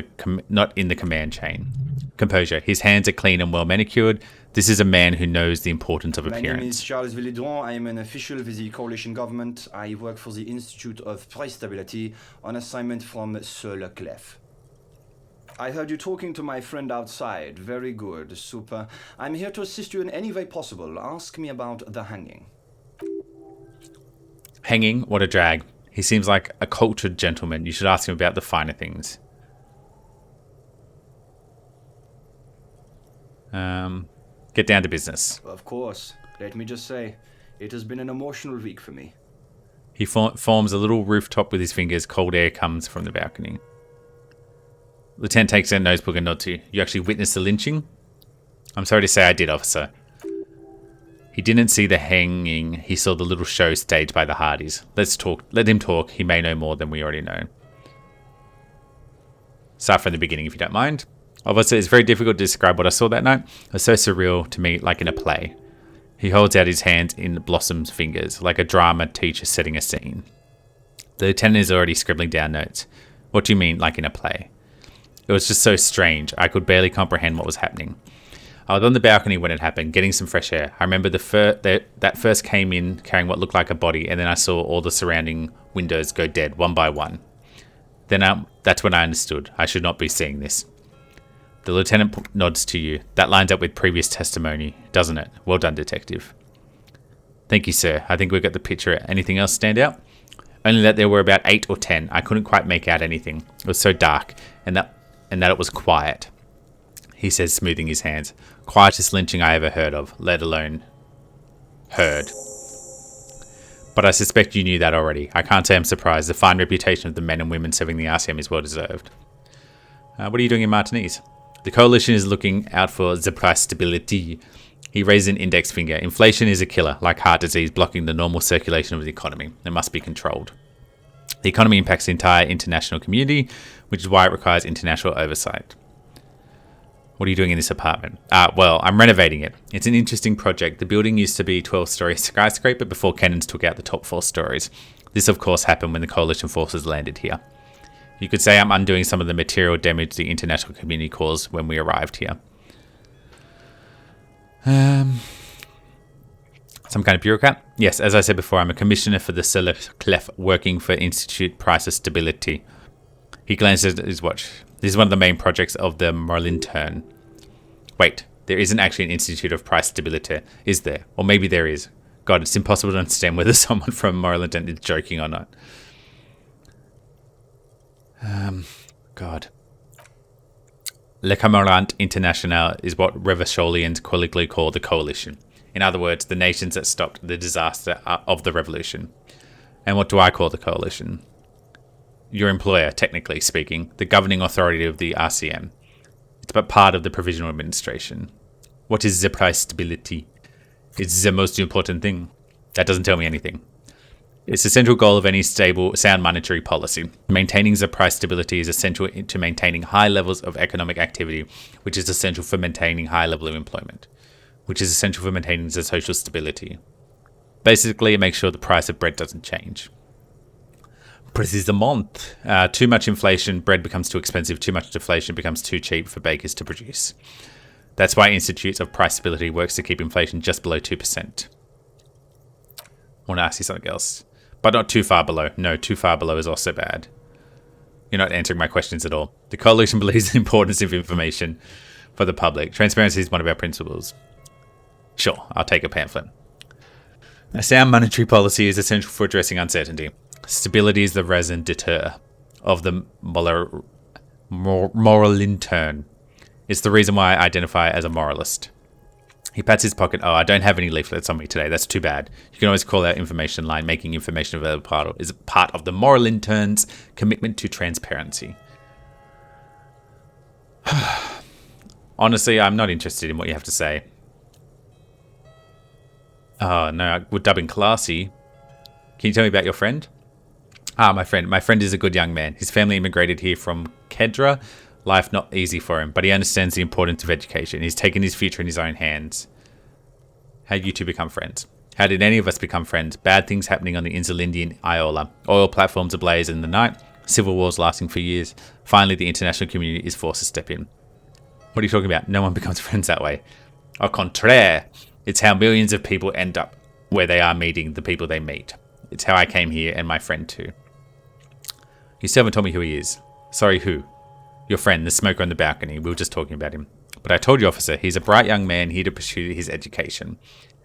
in the command chain. Composure. His hands are clean and well manicured. This is a man who knows the importance of appearance. My name is Charles Villedron. I am an official with the coalition government. I work for the Institute of Price Stability on assignment from Sir Leclerc. I heard you talking to my friend outside. Very good. Super. I'm here to assist you in any way possible. Ask me about the hanging. Hanging? What a drag. He seems like a cultured gentleman. You should ask him about the finer things. Get down to business. Of course. Let me just say, it has been an emotional week for me. He forms a little rooftop with his fingers. Cold air comes from the balcony. Lieutenant takes out a notebook and nods to you. You actually witnessed the lynching? I'm sorry to say I did, officer. He didn't see the hanging. He saw the little show staged by the Hardys. Let's talk. Let him talk. He may know more than we already know. Start from the beginning, if you don't mind. Obviously, it's very difficult to describe what I saw that night. It was so surreal to me, like in a play. He holds out his hand in Blossom's fingers, like a drama teacher setting a scene. The lieutenant is already scribbling down notes. What do you mean, like in a play? It was just so strange. I could barely comprehend what was happening. I was on the balcony when it happened, getting some fresh air. I remember that first came in carrying what looked like a body, and then I saw all the surrounding windows go dead, one by one. Then that's when I understood. I should not be seeing this. The lieutenant nods to you. That lines up with previous testimony, doesn't it? Well done, detective. Thank you, sir. I think we got the picture. Anything else stand out? Only that there were about 8 or 10. I couldn't quite make out anything. It was so dark, and that it was quiet. He says, smoothing his hands. Quietest lynching I ever heard of, let alone heard. But I suspect you knew that already. I can't say I'm surprised. The fine reputation of the men and women serving the RCM is well deserved. What are you doing in Martinez? The coalition is looking out for the price stability. He raised an index finger. Inflation is a killer, like heart disease, blocking the normal circulation of the economy. It must be controlled. The economy impacts the entire international community, which is why it requires international oversight. What are you doing in this apartment? Well, I'm renovating it. It's an interesting project. The building used to be a 12-story skyscraper before cannons took out the top 4 stories. This, of course, happened when the coalition forces landed here. You could say I'm undoing some of the material damage the international community caused when we arrived here. Some kind of bureaucrat? Yes, as I said before, I'm a commissioner for the Sir Leclerc working for Institute Price of Stability. He glances at his watch. This is one of the main projects of the Marlintern. Wait, there isn't actually an Institute of Price Stability, is there? Or maybe there is. God, it's impossible to understand whether someone from Marlintern is joking or not. God. Le Camarade International is what Revacholians colloquially call the coalition. In other words, the nations that stopped the disaster of the revolution. And what do I call the coalition? Your employer, technically speaking, the governing authority of the RCM. It's but part of the provisional administration. What is the price stability? It's the most important thing. That doesn't tell me anything. It's the central goal of any stable, sound monetary policy. Maintaining the price stability is essential to maintaining high levels of economic activity, which is essential for maintaining high level of employment, which is essential for maintaining the social stability. Basically, it makes sure the price of bread doesn't change. Precisement. Too much inflation, bread becomes too expensive. Too much deflation becomes too cheap for bakers to produce. That's why Institutes of Price Stability works to keep inflation just below 2%. I want to ask you something else. But not too far below. No, too far below is also bad. You're not answering my questions at all. The coalition believes in the importance of information for the public. Transparency is one of our principles. Sure, I'll take a pamphlet. A sound monetary policy is essential for addressing uncertainty. Stability is the raison d'etre of the moralintern. It's the reason why I identify as a moralist. He pats his pocket. Oh, I don't have any leaflets on me today. That's too bad. You can always call out information line. Making information available is part of the moral intern's commitment to transparency. Honestly, I'm not interested in what you have to say. Oh, no, we're dubbing classy. Can you tell me about your friend? My friend. My friend is a good young man. His family immigrated here from Kedra. Life not easy for him, but he understands the importance of education. He's taken his future in his own hands. How did you two become friends? How did any of us become friends? Bad things happening on the Insulindian Iola. Oil platforms ablaze in the night. Civil wars lasting for years. Finally, the international community is forced to step in. What are you talking about? No one becomes friends that way. Au contraire. It's how millions of people end up where they are meeting the people they meet. It's how I came here and my friend too. You still haven't told me who he is. Sorry, who? Your friend, the smoker on the balcony. We were just talking about him. But I told you, officer, he's a bright young man here to pursue his education.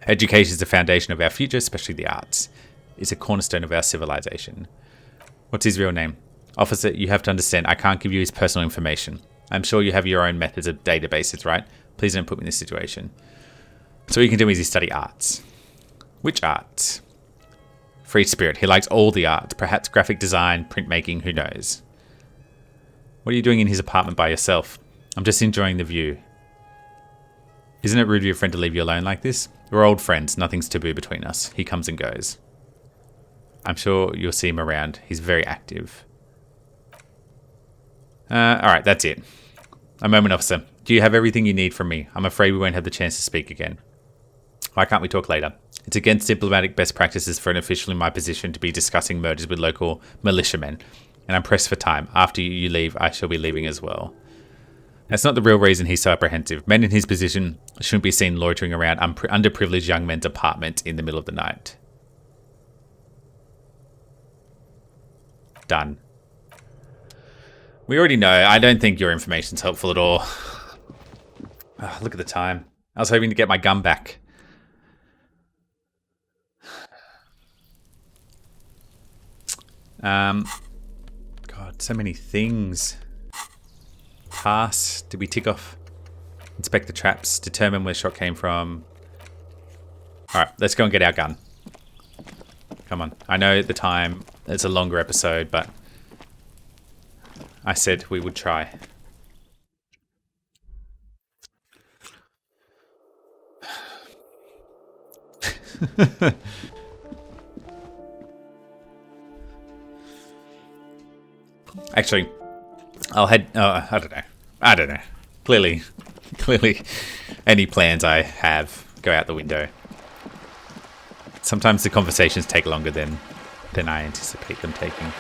Education is the foundation of our future, especially the arts. It's a cornerstone of our civilization. What's his real name? Officer, you have to understand, I can't give you his personal information. I'm sure you have your own methods of databases, right? Please don't put me in this situation. So what you can do is you study arts. Which arts? Free spirit. He likes all the arts. Perhaps graphic design, printmaking, who knows? What are you doing in his apartment by yourself? I'm just enjoying the view. Isn't it rude of your friend to leave you alone like this? We're old friends. Nothing's taboo between us. He comes and goes. I'm sure you'll see him around. He's very active. Alright, that's it. A moment, officer. Do you have everything you need from me? I'm afraid we won't have the chance to speak again. Why can't we talk later? It's against diplomatic best practices for an official in my position to be discussing murders with local militiamen. And I'm pressed for time. After you leave, I shall be leaving as well. That's not the real reason he's so apprehensive. Men in his position shouldn't be seen loitering around underprivileged young men's apartments in the middle of the night. Done. We already know. I don't think your information's helpful at all. Oh, look at the time. I was hoping to get my gun back. God, so many things. Pass. Did we tick off? Inspect the traps. Determine where the shot came from. Alright, let's go and get our gun. Come on. I know at the time it's a longer episode, but I said we would try. Actually, I'll head... I don't know. Clearly, any plans I have go out the window. Sometimes the conversations take longer than I anticipate them taking.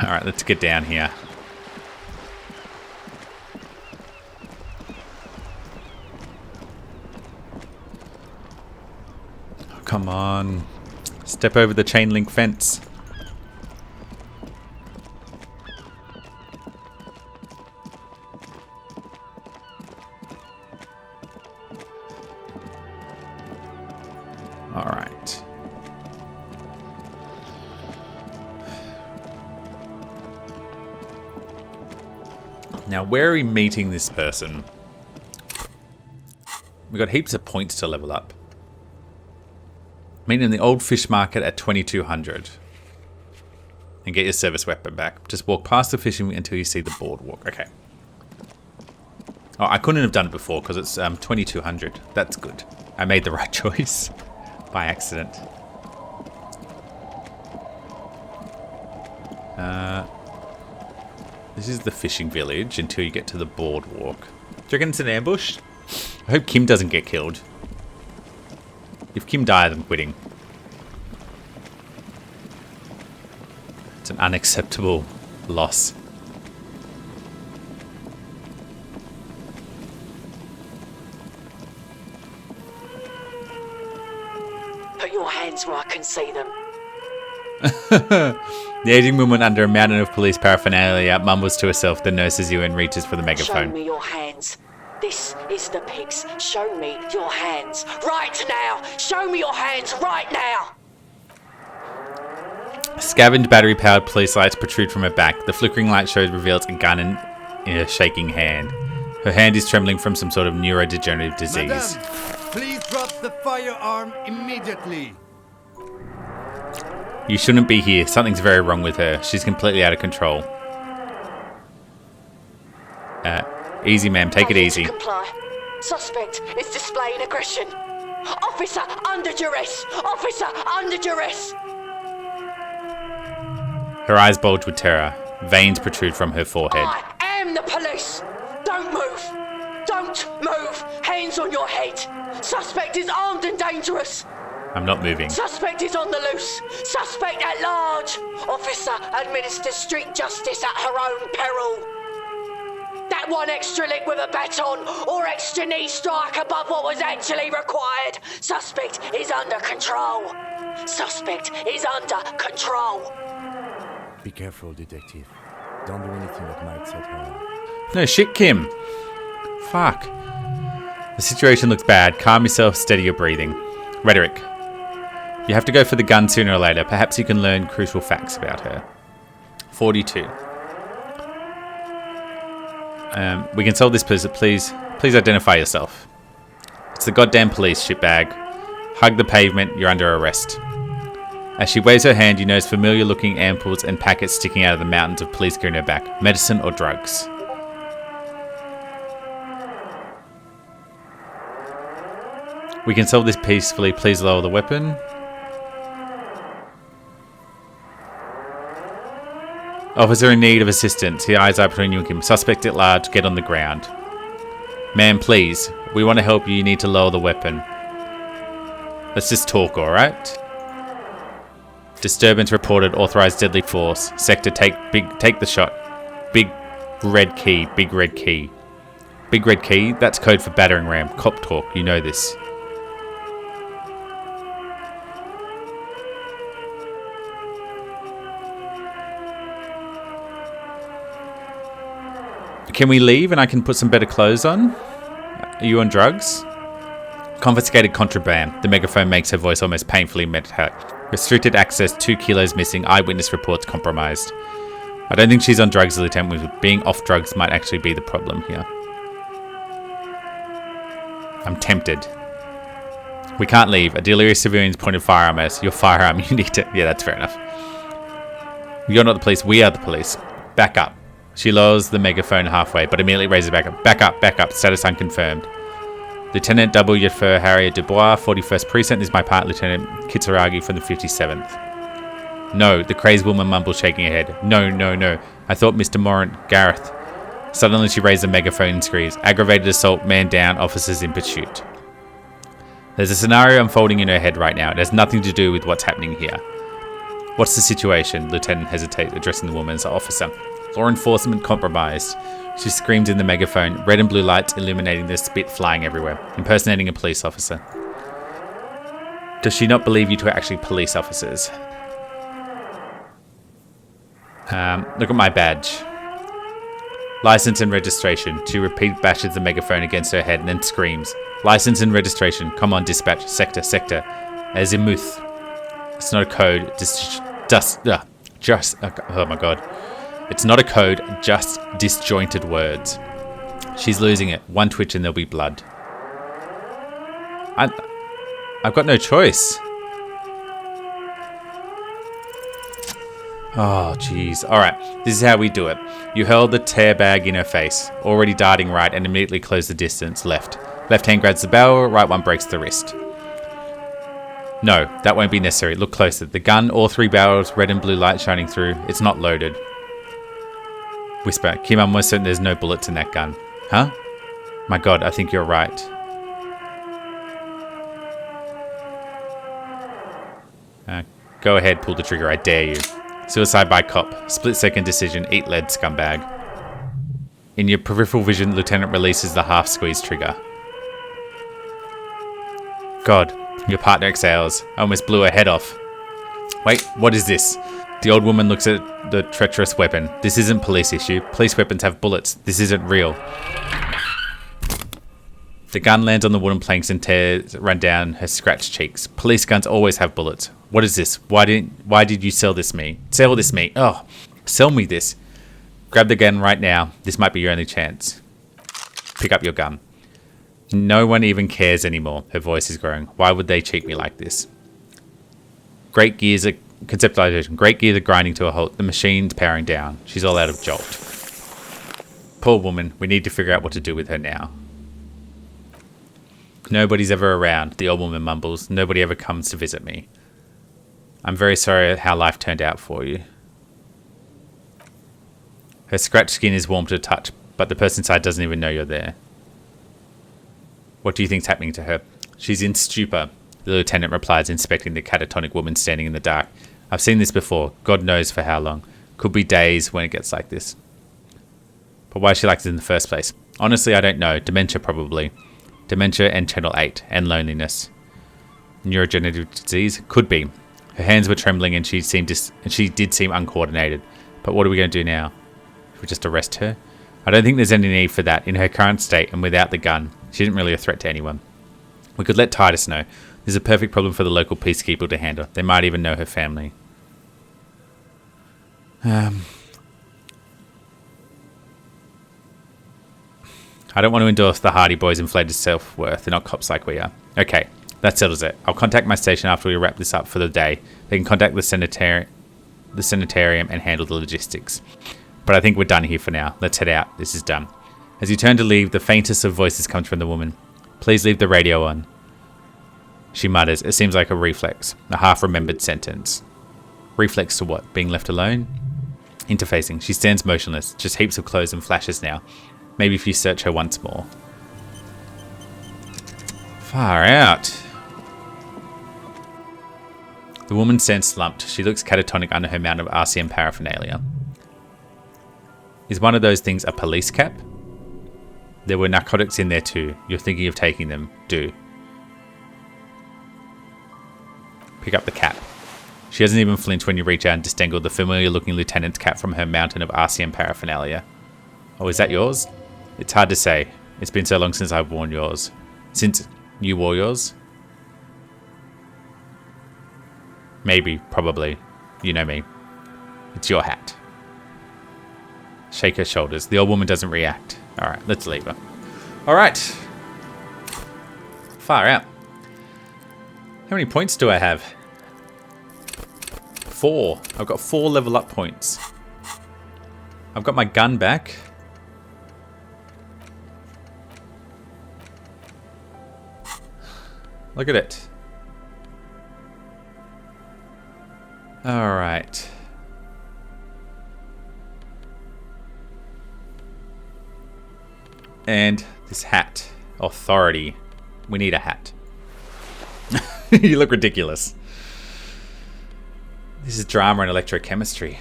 Alright, let's get down here. Oh, come on. Step over the chain link fence. Alright. Now, where are we meeting this person? We've got heaps of points to level up. Meet in the old fish market at 2200. And get your service weapon back. Just walk past the fishing until you see the boardwalk. Okay. Oh, I couldn't have done it before because it's 2200. That's good. I made the right choice by accident. This is the fishing village until you get to the boardwalk. Do you reckon it's an ambush? I hope Kim doesn't get killed. If Kim dies, I'm quitting. It's an unacceptable loss. Put your hands where I can see them. The aging woman under a mountain of police paraphernalia mumbles to herself, then nurses you and reaches for the megaphone. Show me your hands. This is the pigs. Show me your hands right now. Show me your hands right now. Scavenged battery-powered police lights protrude from her back. The flickering light shows reveals a gun in her shaking hand. Her hand is trembling from some sort of neurodegenerative disease. Madame, please drop the firearm immediately. You shouldn't be here. Something's very wrong with her. She's completely out of control. Easy, ma'am. Take it easy. Comply. Suspect is displaying aggression. Officer under duress. Officer under duress. Her eyes bulge with terror. Veins protrude from her forehead. I am the police. Don't move. Don't move. Hands on your head. Suspect is armed and dangerous. I'm not moving. Suspect is on the loose. Suspect at large. Officer administers street justice at her own peril. That one extra leg with a baton or extra knee strike above what was actually required. Suspect is under control. Suspect is under control. Be careful, detective. Don't do anything that might set her off. No shit, Kim. Fuck. The situation looks bad. Calm yourself, steady your breathing. Rhetoric. You have to go for the gun sooner or later. Perhaps you can learn crucial facts about her. 42. We can solve this, please identify yourself. It's the goddamn police, shitbag. Hug the pavement, you're under arrest. As she waves her hand, you notice familiar looking ampoules and packets sticking out of the mountains of police gear in her back. Medicine or drugs? We can solve this peacefully. Please lower the weapon. Officer in need of assistance. His eyes are between you and Kim. Suspect at large. Get on the ground. Ma'am, please. We want to help you. You need to lower the weapon. Let's just talk, alright? Disturbance reported. Authorized deadly force. Sector, take the shot. Big red key. Big red key. Big red key? That's code for battering ram. Cop talk. You know this. Can we leave and I can put some better clothes on? Are you on drugs? Confiscated contraband. The megaphone makes her voice almost painfully metallic. Restricted access, 2 kilos missing. Eyewitness reports compromised. I don't think she's on drugs, Lieutenant. Being off drugs might actually be the problem here. I'm tempted. We can't leave. A delirious civilian's pointed firearm at us. Your firearm, you need to... Yeah, that's fair enough. You're not the police. We are the police. Back up. She lowers the megaphone halfway, but immediately raises it back up. Back up, back up. Status unconfirmed. Lieutenant W. Fer Harriet Dubois, 41st Precinct. This is my part, Lieutenant Kitsuragi from the 57th. No, the crazed woman mumbles, shaking her head. No, no, no. I thought Mr. Morant, Gareth. Suddenly she raises the megaphone and screams. Aggravated assault, man down, officers in pursuit. There's a scenario unfolding in her head right now. It has nothing to do with what's happening here. What's the situation? Lieutenant hesitates, addressing the woman as officer. Law enforcement compromised. She screams in the megaphone, red and blue lights illuminating the spit flying everywhere, impersonating a police officer. Does she not believe you two are actually police officers? Look at my badge. License and registration. She repeat bashes the megaphone against her head and then screams. License and registration. Come on, dispatch. Sector. Azimuth. It's not a code. Oh my god. It's not a code, just disjointed words. She's losing it. One twitch and there'll be blood. I've got no choice. Oh, jeez. Alright, this is how we do it. You hurl the tear bag in her face, already darting right, and immediately close the distance left. Left hand grabs the barrel, right one breaks the wrist. No, that won't be necessary. Look closer. The gun, all 3 barrels, red and blue light shining through. It's not loaded. Whisper. Kim, I'm almost certain there's no bullets in that gun. Huh? My god, I think you're right. Go ahead, pull the trigger, I dare you. Suicide by cop. Split second decision, eat lead, scumbag. In your peripheral vision, Lieutenant releases the half-squeeze trigger. God, your partner exhales. I almost blew her head off. Wait, what is this? The old woman looks at the treacherous weapon. This isn't police issue. Police weapons have bullets. This isn't real. The gun lands on the wooden planks and tears run down her scratched cheeks. Police guns always have bullets. What is this? Why did you sell this me? Sell this me. Oh, sell me this. Grab the gun right now. This might be your only chance. Pick up your gun. No one even cares anymore. Her voice is growing. Why would they cheat me like this? Great gears are conceptualization. Great gears are grinding to a halt. The machine's powering down. She's all out of jolt. Poor woman. We need to figure out what to do with her now. Nobody's ever around, the old woman mumbles. Nobody ever comes to visit me. I'm very sorry how life turned out for you. Her scratched skin is warm to the touch, but the person inside doesn't even know you're there. What do you think's happening to her? She's in stupor, the lieutenant replies, inspecting the catatonic woman standing in the dark. I've seen this before, God knows for how long. Could be days when it gets like this. But why is she like this in the first place? Honestly, I don't know. Dementia, probably. Dementia and Channel 8, and loneliness. Neurodegenerative disease? Could be. Her hands were trembling and she did seem uncoordinated. But what are we going to do now? Should we just arrest her? I don't think there's any need for that. In her current state and without the gun, she isn't really a threat to anyone. We could let Titus know. This is a perfect problem for the local peacekeeper to handle. They might even know her family. I don't want to endorse the Hardy Boys' inflated self-worth. They're not cops like we are. Okay, that settles it. I'll contact my station after we wrap this up for the day. They can contact the sanitarium and handle the logistics. But I think we're done here for now. Let's head out. This is done. As you turn to leave, the faintest of voices comes from the woman. Please leave the radio on. She mutters. It seems like a reflex. A half-remembered sentence. Reflex to what? Being left alone? Interfacing. She stands motionless. Just heaps of clothes and flashes now. Maybe if you search her once more. Far out. The woman stands slumped. She looks catatonic under her mound of RCM paraphernalia. Is one of those things a police cap? There were narcotics in there too. You're thinking of taking them. Do. Pick up the cap. She doesn't even flinch when you reach out and disentangle the familiar looking lieutenant's cap from her mountain of RCM paraphernalia. Oh, is that yours? It's hard to say. It's been so long since I've worn yours. Since you wore yours? Maybe, probably. You know me. It's your hat. Shake her shoulders. The old woman doesn't react. Alright, let's leave her. Alright. Far out. How many points do I have? 4. I've got 4 level up points. I've got my gun back. Look at it. Alright. And this hat. Authority. We need a hat. You look ridiculous. This is drama and electrochemistry.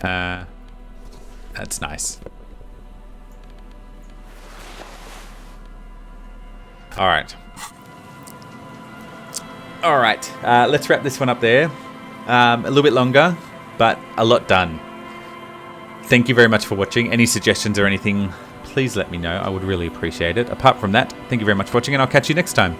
That's nice. Alright. Alright. Let's wrap this one up there. A little bit longer, but a lot done. Thank you very much for watching. Any suggestions or anything, please let me know. I would really appreciate it. Apart from that, thank you very much for watching, and I'll catch you next time.